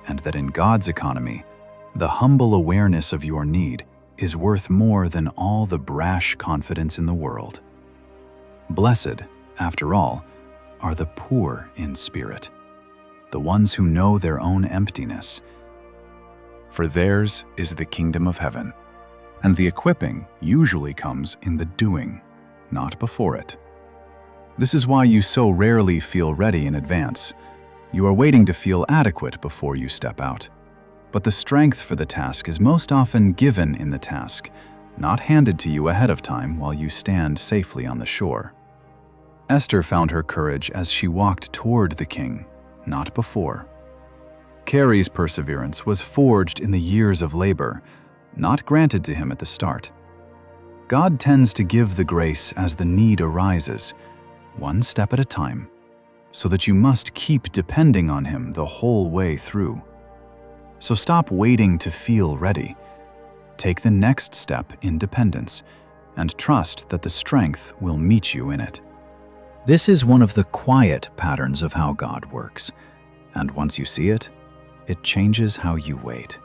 and that in God's economy, the humble awareness of your need is worth more than all the brash confidence in the world. Blessed, after all, are the poor in spirit, the ones who know their own emptiness. For theirs is the kingdom of heaven, and the equipping usually comes in the doing, not before it. This is why you so rarely feel ready in advance. You are waiting to feel adequate before you step out. But the strength for the task is most often given in the task, not handed to you ahead of time while you stand safely on the shore. Esther found her courage as she walked toward the king, not before. Carey's perseverance was forged in the years of labor, not granted to him at the start. God tends to give the grace as the need arises, one step at a time, so that you must keep depending on Him the whole way through. So stop waiting to feel ready. Take the next step in dependence, and trust that the strength will meet you in it. This is one of the quiet patterns of how God works, and once you see it, it changes how you wait.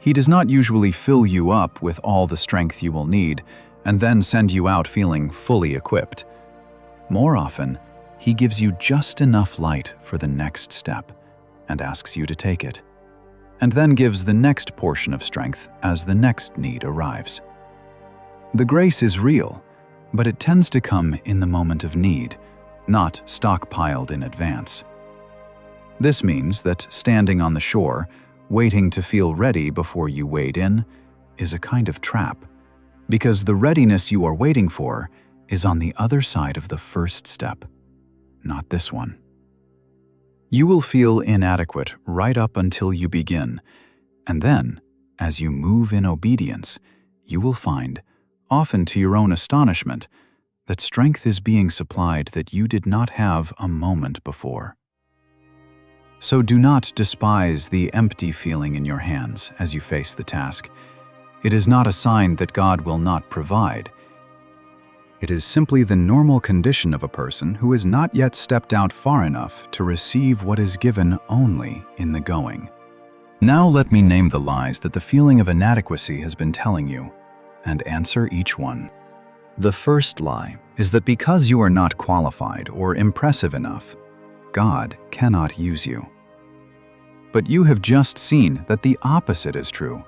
He does not usually fill you up with all the strength you will need and then send you out feeling fully equipped. More often, He gives you just enough light for the next step and asks you to take it, and then gives the next portion of strength as the next need arrives. The grace is real, but it tends to come in the moment of need, not stockpiled in advance. This means that standing on the shore, waiting to feel ready before you wade in, is a kind of trap, because the readiness you are waiting for is on the other side of the first step, not this one. You will feel inadequate right up until you begin, and then, as you move in obedience, you will find, often to your own astonishment, that strength is being supplied that you did not have a moment before. So do not despise the empty feeling in your hands as you face the task. It is not a sign that God will not provide. It is simply the normal condition of a person who has not yet stepped out far enough to receive what is given only in the going. Now let me name the lies that the feeling of inadequacy has been telling you, and answer each one. The first lie is that because you are not qualified or impressive enough, God cannot use you. But you have just seen that the opposite is true.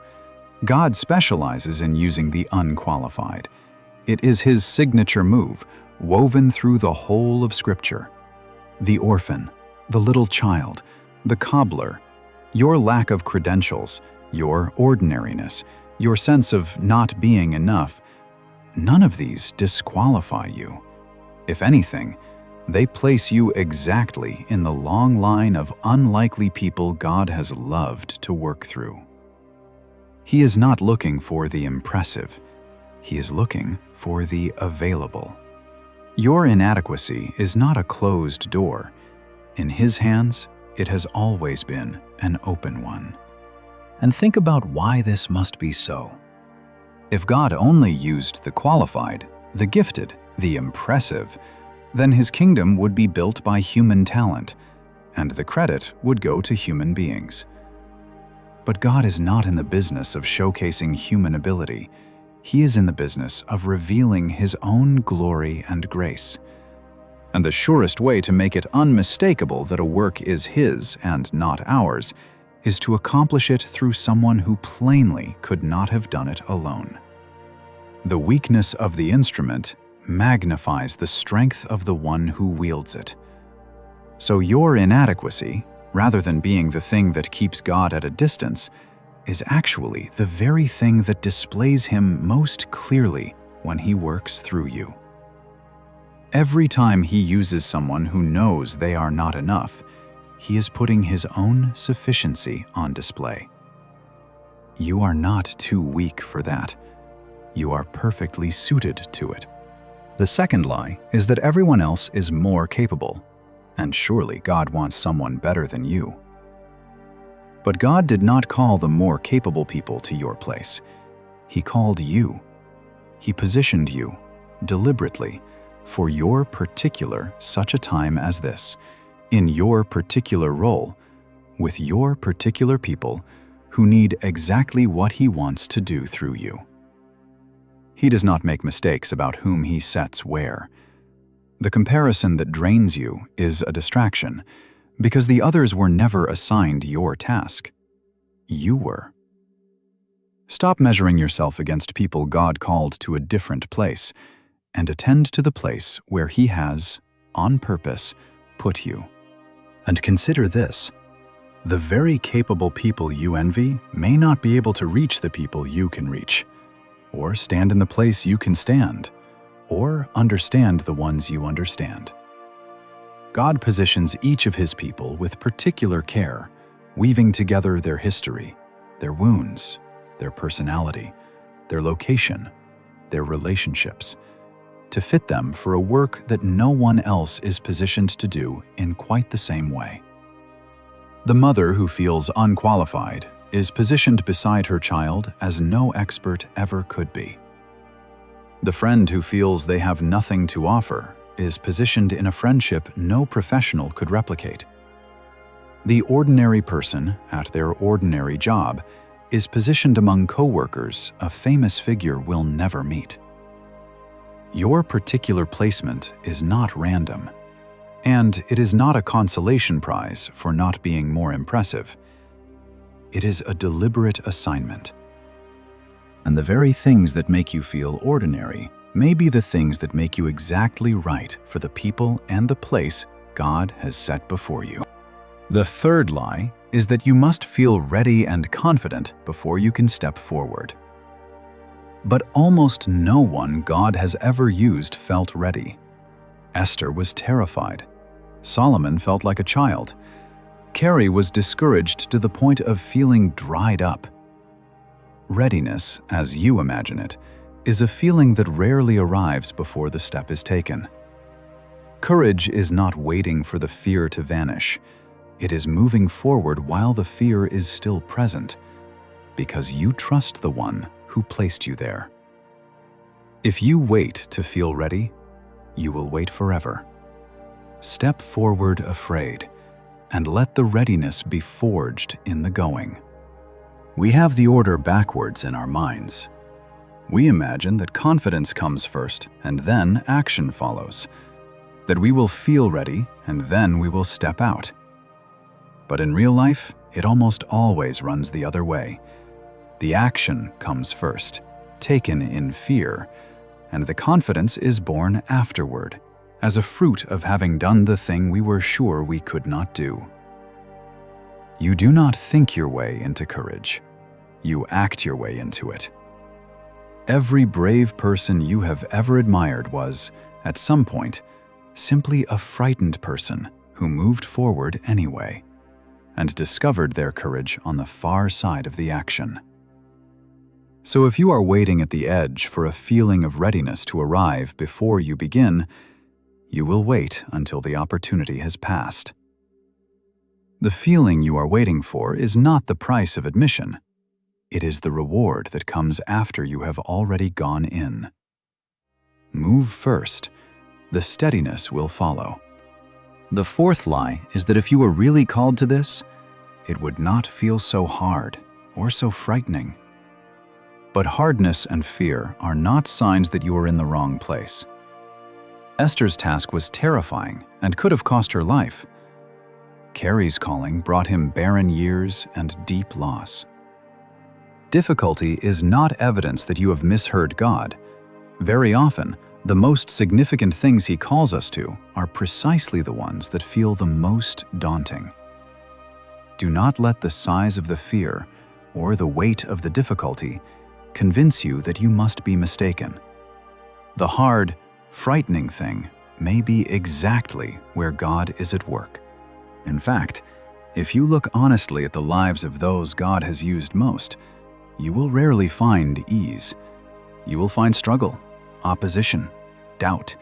God specializes in using the unqualified. It is His signature move, woven through the whole of Scripture. The orphan, the little child, the cobbler, your lack of credentials, your ordinariness, your sense of not being enough, none of these disqualify you. If anything, they place you exactly in the long line of unlikely people God has loved to work through. He is not looking for the impressive. He is looking for the available. Your inadequacy is not a closed door. In His hands, it has always been an open one. And think about why this must be so. If God only used the qualified, the gifted, the impressive, then His kingdom would be built by human talent, and the credit would go to human beings. But God is not in the business of showcasing human ability. He is in the business of revealing His own glory and grace. And the surest way to make it unmistakable that a work is His and not ours is to accomplish it through someone who plainly could not have done it alone. The weakness of the instrument magnifies the strength of the one who wields it. So your inadequacy, rather than being the thing that keeps God at a distance, is actually the very thing that displays Him most clearly when He works through you. Every time He uses someone who knows they are not enough, He is putting His own sufficiency on display. You are not too weak for that. You are perfectly suited to it. The second lie is that everyone else is more capable, and surely God wants someone better than you. But God did not call the more capable people to your place. He called you. He positioned you, deliberately, for your particular such a time as this, in your particular role, with your particular people who need exactly what He wants to do through you. He does not make mistakes about whom He sets where. The comparison that drains you is a distraction, because the others were never assigned your task. You were. Stop measuring yourself against people God called to a different place, and attend to the place where He has, on purpose, put you. And consider this: the very capable people you envy may not be able to reach the people you can reach, or stand in the place you can stand, or understand the ones you understand. God positions each of His people with particular care, weaving together their history, their wounds, their personality, their location, their relationships, to fit them for a work that no one else is positioned to do in quite the same way. The mother who feels unqualified is positioned beside her child as no expert ever could be. The friend who feels they have nothing to offer is positioned in a friendship no professional could replicate. The ordinary person at their ordinary job is positioned among coworkers a famous figure will never meet. Your particular placement is not random, and it is not a consolation prize for not being more impressive. It is a deliberate assignment. And the very things that make you feel ordinary may be the things that make you exactly right for the people and the place God has set before you. The third lie is that you must feel ready and confident before you can step forward. But almost no one God has ever used felt ready. Esther was terrified. Solomon felt like a child. Carey was discouraged to the point of feeling dried up. Readiness, as you imagine it, is a feeling that rarely arrives before the step is taken. Courage is not waiting for the fear to vanish. It is moving forward while the fear is still present, because you trust the one who placed you there. If you wait to feel ready, you will wait forever. Step forward afraid, and let the readiness be forged in the going. We have the order backwards in our minds. We imagine that confidence comes first, and then action follows, that we will feel ready, and then we will step out. But in real life, it almost always runs the other way. The action comes first, taken in fear, and the confidence is born afterward, as a fruit of having done the thing we were sure we could not do. You do not think your way into courage. You act your way into it. Every brave person you have ever admired was, at some point, simply a frightened person who moved forward anyway, and discovered their courage on the far side of the action. So if you are waiting at the edge for a feeling of readiness to arrive before you begin, you will wait until the opportunity has passed. The feeling you are waiting for is not the price of admission. It is the reward that comes after you have already gone in. Move first. The steadiness will follow. The fourth lie is that if you were really called to this, it would not feel so hard or so frightening. But hardness and fear are not signs that you are in the wrong place. Esther's task was terrifying and could have cost her life. Carey's calling brought him barren years and deep loss. Difficulty is not evidence that you have misheard God. Very often, the most significant things He calls us to are precisely the ones that feel the most daunting. Do not let the size of the fear or the weight of the difficulty convince you that you must be mistaken. The hard, frightening thing may be exactly where God is at work. In fact, if you look honestly at the lives of those God has used most, you will rarely find ease. You will find struggle, opposition, doubt,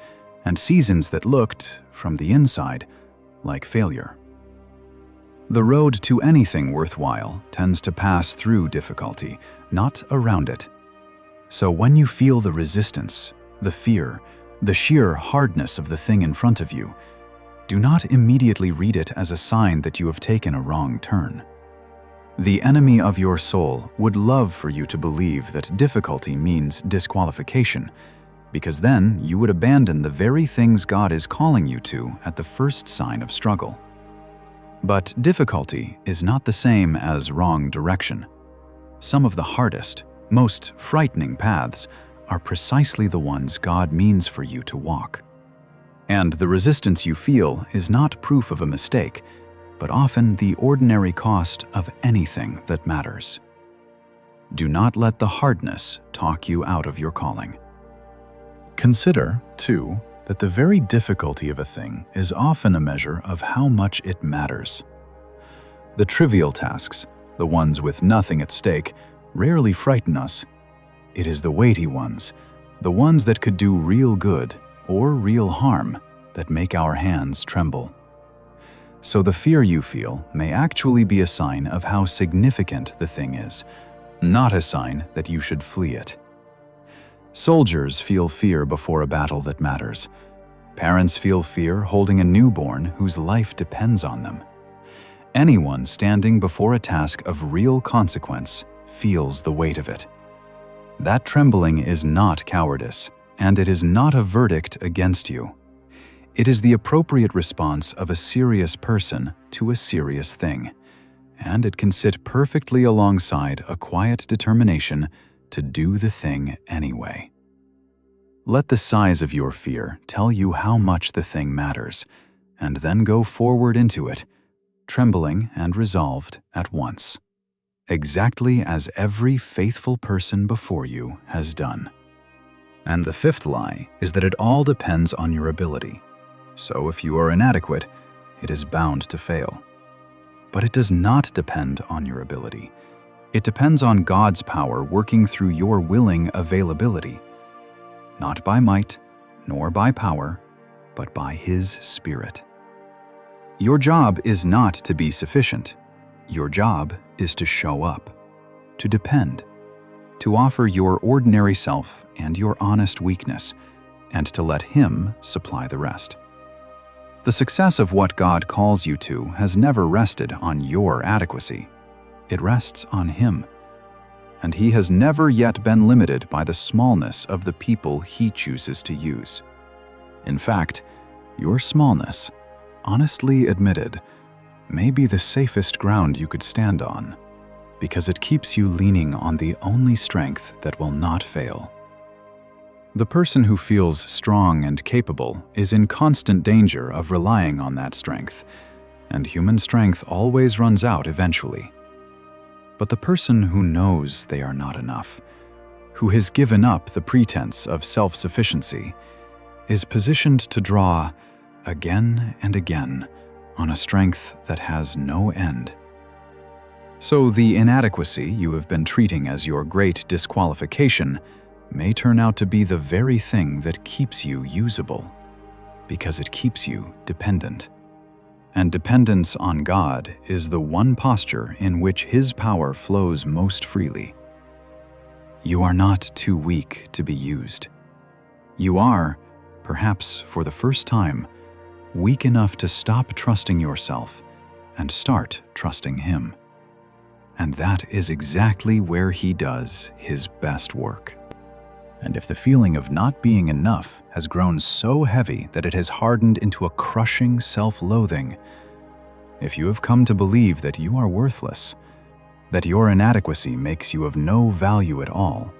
and seasons that looked, from the inside, like failure. The road to anything worthwhile tends to pass through difficulty, not around it. So when you feel the resistance, the fear, the sheer hardness of the thing in front of you, do not immediately read it as a sign that you have taken a wrong turn. The enemy of your soul would love for you to believe that difficulty means disqualification, because then you would abandon the very things God is calling you to at the first sign of struggle. But difficulty is not the same as wrong direction. Some of the hardest, most frightening paths are precisely the ones God means for you to walk. And the resistance you feel is not proof of a mistake, but often the ordinary cost of anything that matters. Do not let the hardness talk you out of your calling. Consider, too, that the very difficulty of a thing is often a measure of how much it matters. The trivial tasks, the ones with nothing at stake, rarely frighten us. It is the weighty ones, the ones that could do real good or real harm that make our hands tremble. So the fear you feel may actually be a sign of how significant the thing is, not a sign that you should flee it. Soldiers feel fear before a battle that matters. Parents feel fear holding a newborn whose life depends on them. Anyone standing before a task of real consequence feels the weight of it. That trembling is not cowardice, and it is not a verdict against you. It is the appropriate response of a serious person to a serious thing, and it can sit perfectly alongside a quiet determination to do the thing anyway. Let the size of your fear tell you how much the thing matters, and then go forward into it, trembling and resolved at once, exactly as every faithful person before you has done. And the fifth lie is that it all depends on your ability. So if you are inadequate, it is bound to fail. But it does not depend on your ability. It depends on God's power working through your willing availability, not by might nor by power, but by His Spirit. Your job is not to be sufficient. Your job is to show up, to depend, to offer your ordinary self and your honest weakness, and to let Him supply the rest. The success of what God calls you to has never rested on your adequacy. It rests on Him. And He has never yet been limited by the smallness of the people He chooses to use. In fact, your smallness, honestly admitted, may be the safest ground you could stand on, because it keeps you leaning on the only strength that will not fail. The person who feels strong and capable is in constant danger of relying on that strength, and human strength always runs out eventually. But the person who knows they are not enough, who has given up the pretense of self-sufficiency, is positioned to draw again and again on a strength that has no end. So the inadequacy you have been treating as your great disqualification may turn out to be the very thing that keeps you usable, because it keeps you dependent. And dependence on God is the one posture in which His power flows most freely. You are not too weak to be used. You are, perhaps for the first time, weak enough to stop trusting yourself and start trusting Him. And that is exactly where He does His best work. And if the feeling of not being enough has grown so heavy that it has hardened into a crushing self-loathing, if you have come to believe that you are worthless, that your inadequacy makes you of no value at all,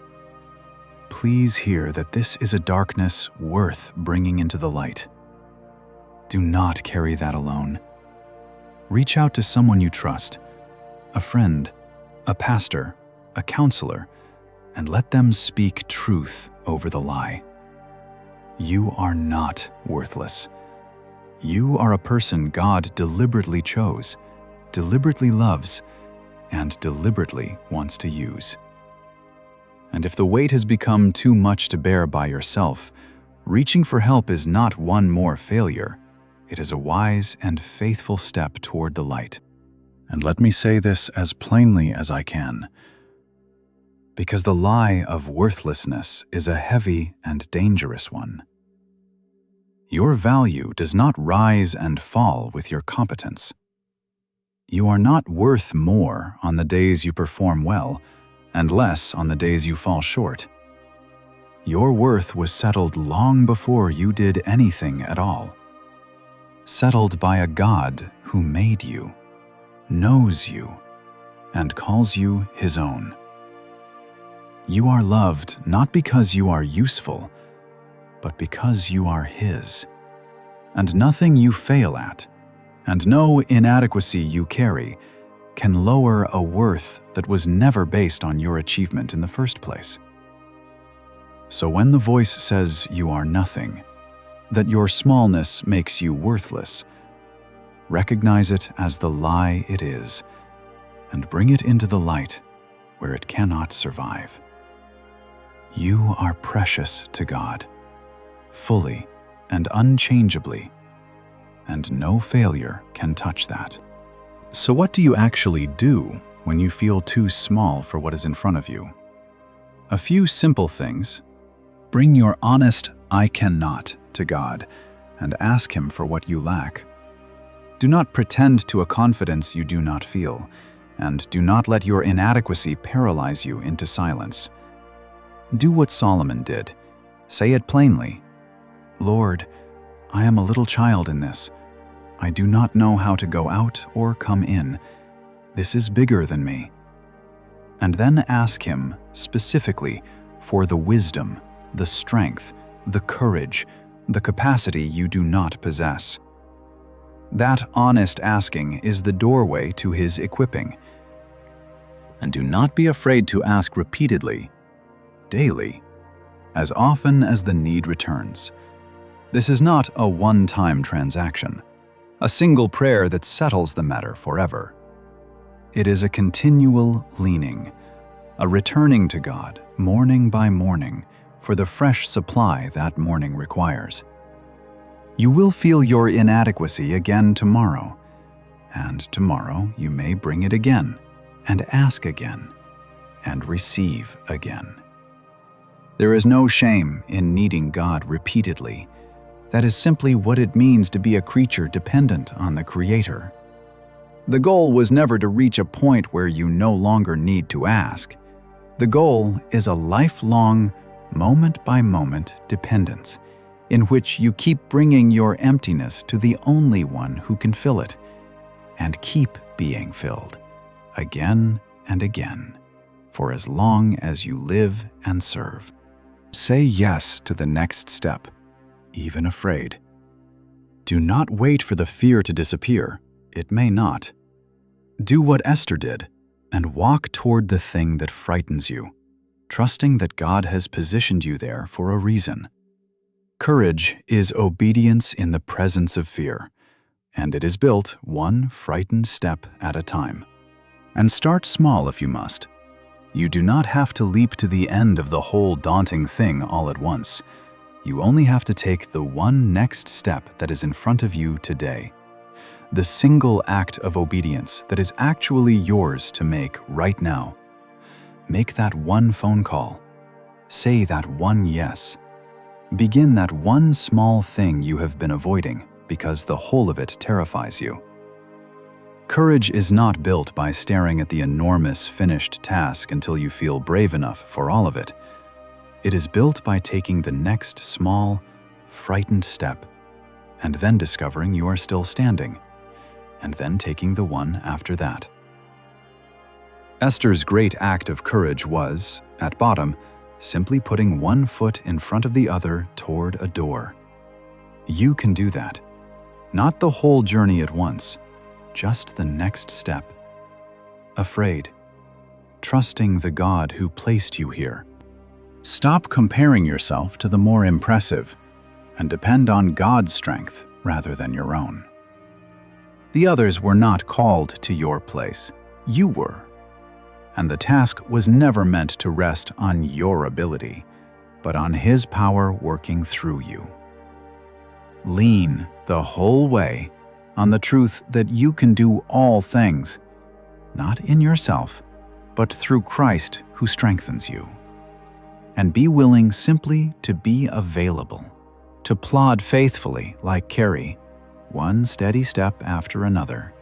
please hear that this is a darkness worth bringing into the light. Do not carry that alone. Reach out to someone you trust, a friend, a pastor, a counselor, and let them speak truth over the lie. You are not worthless. You are a person God deliberately chose, deliberately loves, and deliberately wants to use. And if the weight has become too much to bear by yourself, reaching for help is not one more failure. It is a wise and faithful step toward the light. And let me say this as plainly as I can, because the lie of worthlessness is a heavy and dangerous one. Your value does not rise and fall with your competence. You are not worth more on the days you perform well, and less on the days you fall short. Your worth was settled long before you did anything at all. Settled by a God who made you, knows you, and calls you His own. You are loved not because you are useful, but because you are His. And nothing you fail at, and no inadequacy you carry, can lower a worth that was never based on your achievement in the first place. So when the voice says you are nothing, that your smallness makes you worthless, recognize it as the lie it is, and bring it into the light where it cannot survive. You are precious to God, fully and unchangeably, and no failure can touch that. So what do you actually do when you feel too small for what is in front of you? A few simple things. Bring your honest "I cannot" to God and ask Him for what you lack. Do not pretend to a confidence you do not feel, and do not let your inadequacy paralyze you into silence. Do what Solomon did. Say it plainly. Lord, I am a little child in this. I do not know how to go out or come in. This is bigger than me. And then ask Him specifically for the wisdom, the strength, the courage, the capacity you do not possess. That honest asking is the doorway to His equipping. And do not be afraid to ask repeatedly, daily, as often as the need returns. This is not a one-time transaction, a single prayer that settles the matter forever. It is a continual leaning, a returning to God morning by morning for the fresh supply that morning requires. You will feel your inadequacy again tomorrow, and tomorrow you may bring it again, and ask again, and receive again. There is no shame in needing God repeatedly. That is simply what it means to be a creature dependent on the Creator. The goal was never to reach a point where you no longer need to ask. The goal is a lifelong, moment-by-moment dependence, in which you keep bringing your emptiness to the only one who can fill it, and keep being filled, again and again, for as long as you live and serve. Say yes to the next step, even afraid. Do not wait for the fear to disappear. It may not. Do what Esther did, and walk toward the thing that frightens you, trusting that God has positioned you there for a reason. Courage is obedience in the presence of fear, and it is built one frightened step at a time. And start small if you must. You do not have to leap to the end of the whole daunting thing all at once. You only have to take the one next step that is in front of you today. The single act of obedience that is actually yours to make right now. Make that one phone call. Say that one yes. Begin that one small thing you have been avoiding because the whole of it terrifies you. Courage is not built by staring at the enormous finished task until you feel brave enough for all of it. It is built by taking the next small, frightened step, and then discovering you are still standing, and then taking the one after that. Esther's great act of courage was, at bottom, simply putting one foot in front of the other toward a door. You can do that. Not the whole journey at once, just the next step. Afraid. Trusting the God who placed you here. Stop comparing yourself to the more impressive, and depend on God's strength rather than your own. The others were not called to your place. You were. And the task was never meant to rest on your ability, but on His power working through you. Lean the whole way on the truth that you can do all things, not in yourself, but through Christ who strengthens you. And be willing simply to be available, to plod faithfully like Carey, one steady step after another,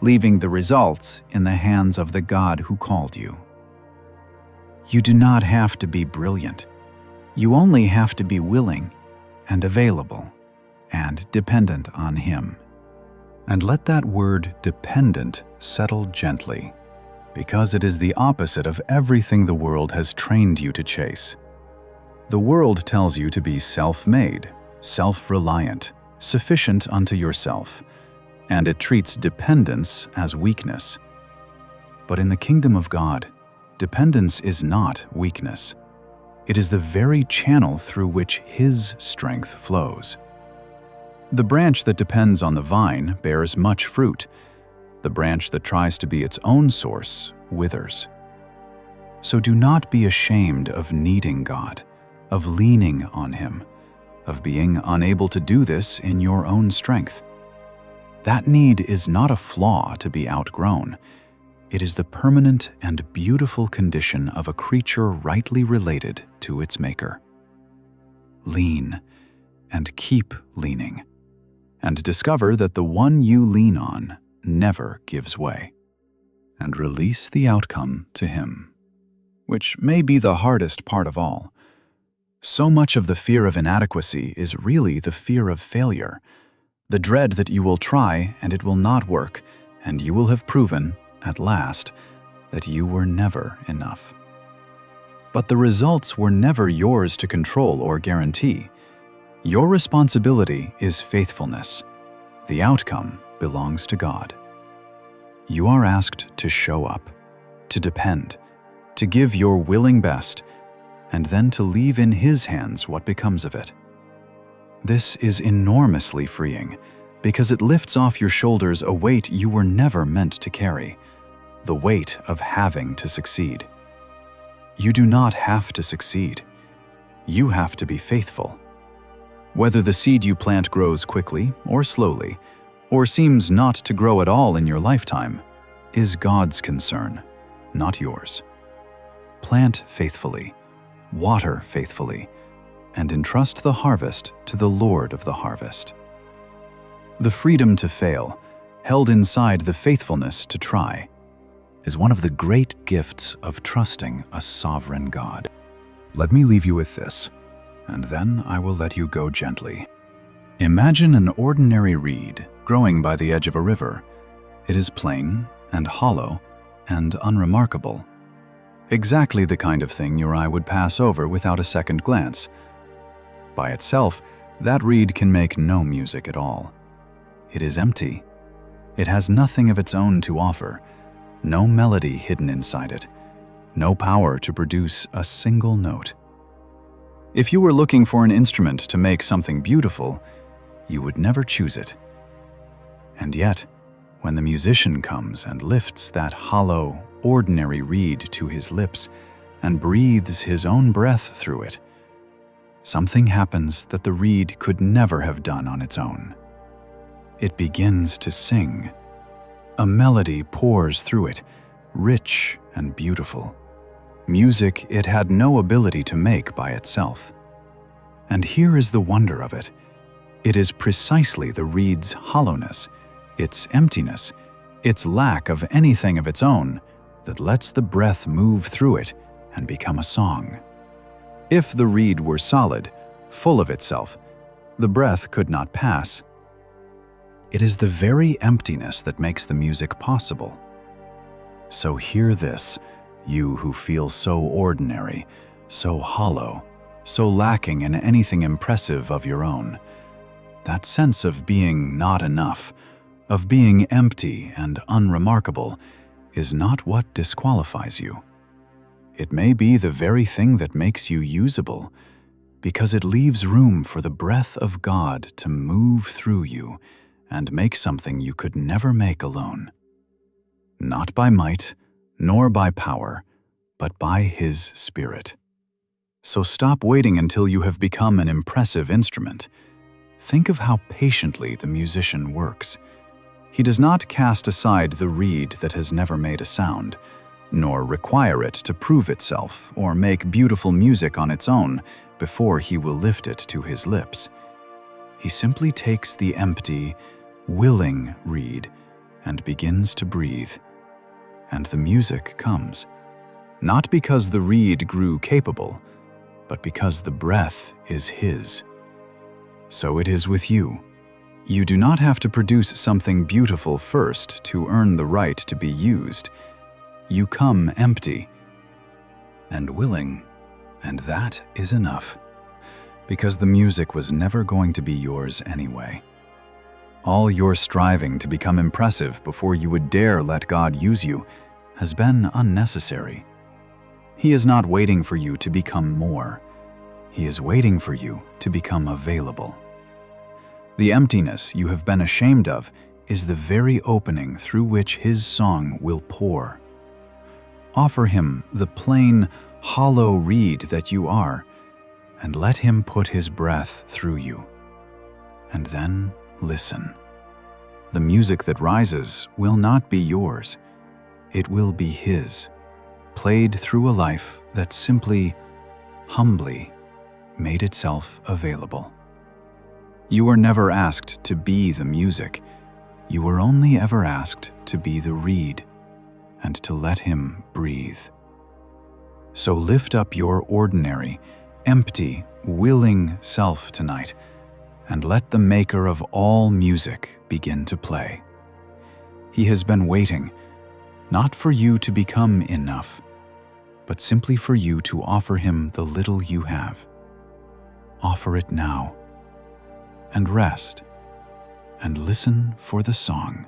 leaving the results in the hands of the God who called you. You do not have to be brilliant. You only have to be willing and available and dependent on Him. And let that word dependent settle gently, because it is the opposite of everything the world has trained you to chase. The world tells you to be self-made, self-reliant, sufficient unto yourself, and it treats dependence as weakness. But in the kingdom of God, dependence is not weakness. It is the very channel through which His strength flows. The branch that depends on the vine bears much fruit. The branch that tries to be its own source withers. So do not be ashamed of needing God, of leaning on Him, of being unable to do this in your own strength. That need is not a flaw to be outgrown. It is the permanent and beautiful condition of a creature rightly related to its Maker. Lean, and keep leaning, and discover that the one you lean on never gives way, and release the outcome to Him, which may be the hardest part of all. So much of the fear of inadequacy is really the fear of failure, the dread that you will try and it will not work, and you will have proven, at last, that you were never enough. But the results were never yours to control or guarantee. Your responsibility is faithfulness. The outcome belongs to God. You are asked to show up, to depend, to give your willing best, and then to leave in His hands what becomes of it. This is enormously freeing because it lifts off your shoulders a weight you were never meant to carry, the weight of having to succeed. You do not have to succeed. You have to be faithful. Whether the seed you plant grows quickly or slowly, or seems not to grow at all in your lifetime, is God's concern, not yours. Plant faithfully, water faithfully, and entrust the harvest to the Lord of the harvest. The freedom to fail, held inside the faithfulness to try, is one of the great gifts of trusting a sovereign God. Let me leave you with this, and then I will let you go gently. Imagine an ordinary reed growing by the edge of a river. It is plain and hollow and unremarkable. Exactly the kind of thing your eye would pass over without a second glance. By itself, that reed can make no music at all. It is empty. It has nothing of its own to offer, no melody hidden inside it, no power to produce a single note. If you were looking for an instrument to make something beautiful, you would never choose it. And yet, when the musician comes and lifts that hollow, ordinary reed to his lips and breathes his own breath through it, something happens that the reed could never have done on its own. It begins to sing. A melody pours through it, rich and beautiful. Music it had no ability to make by itself. And here is the wonder of it. It is precisely the reed's hollowness, its emptiness, its lack of anything of its own, that lets the breath move through it and become a song. If the reed were solid, full of itself, the breath could not pass. It is the very emptiness that makes the music possible. So hear this, you who feel so ordinary, so hollow, so lacking in anything impressive of your own. That sense of being not enough, of being empty and unremarkable, is not what disqualifies you. It may be the very thing that makes you usable, because it leaves room for the breath of God to move through you and make something you could never make alone. Not by might, nor by power, but by His Spirit. So stop waiting until you have become an impressive instrument. Think of how patiently the musician works. He does not cast aside the reed that has never made a sound, nor require it to prove itself or make beautiful music on its own before He will lift it to His lips. He simply takes the empty, willing reed and begins to breathe. And the music comes, not because the reed grew capable, but because the breath is His. So it is with you. You do not have to produce something beautiful first to earn the right to be used. You come empty and willing, and that is enough, because the music was never going to be yours anyway. All your striving to become impressive before you would dare let God use you has been unnecessary. He is not waiting for you to become more. He is waiting for you to become available. The emptiness you have been ashamed of is the very opening through which His song will pour. Offer him the plain, hollow reed that you are, and let him put his breath through you. And then listen. The music that rises will not be yours. It will be his, played through a life that simply, humbly made itself available. You were never asked to be the music. You were only ever asked to be the reed and to let him breathe. So lift up your ordinary, empty, willing self tonight, and let the maker of all music begin to play. He has been waiting, not for you to become enough, but simply for you to offer him the little you have. Offer it now, and rest, and listen for the song.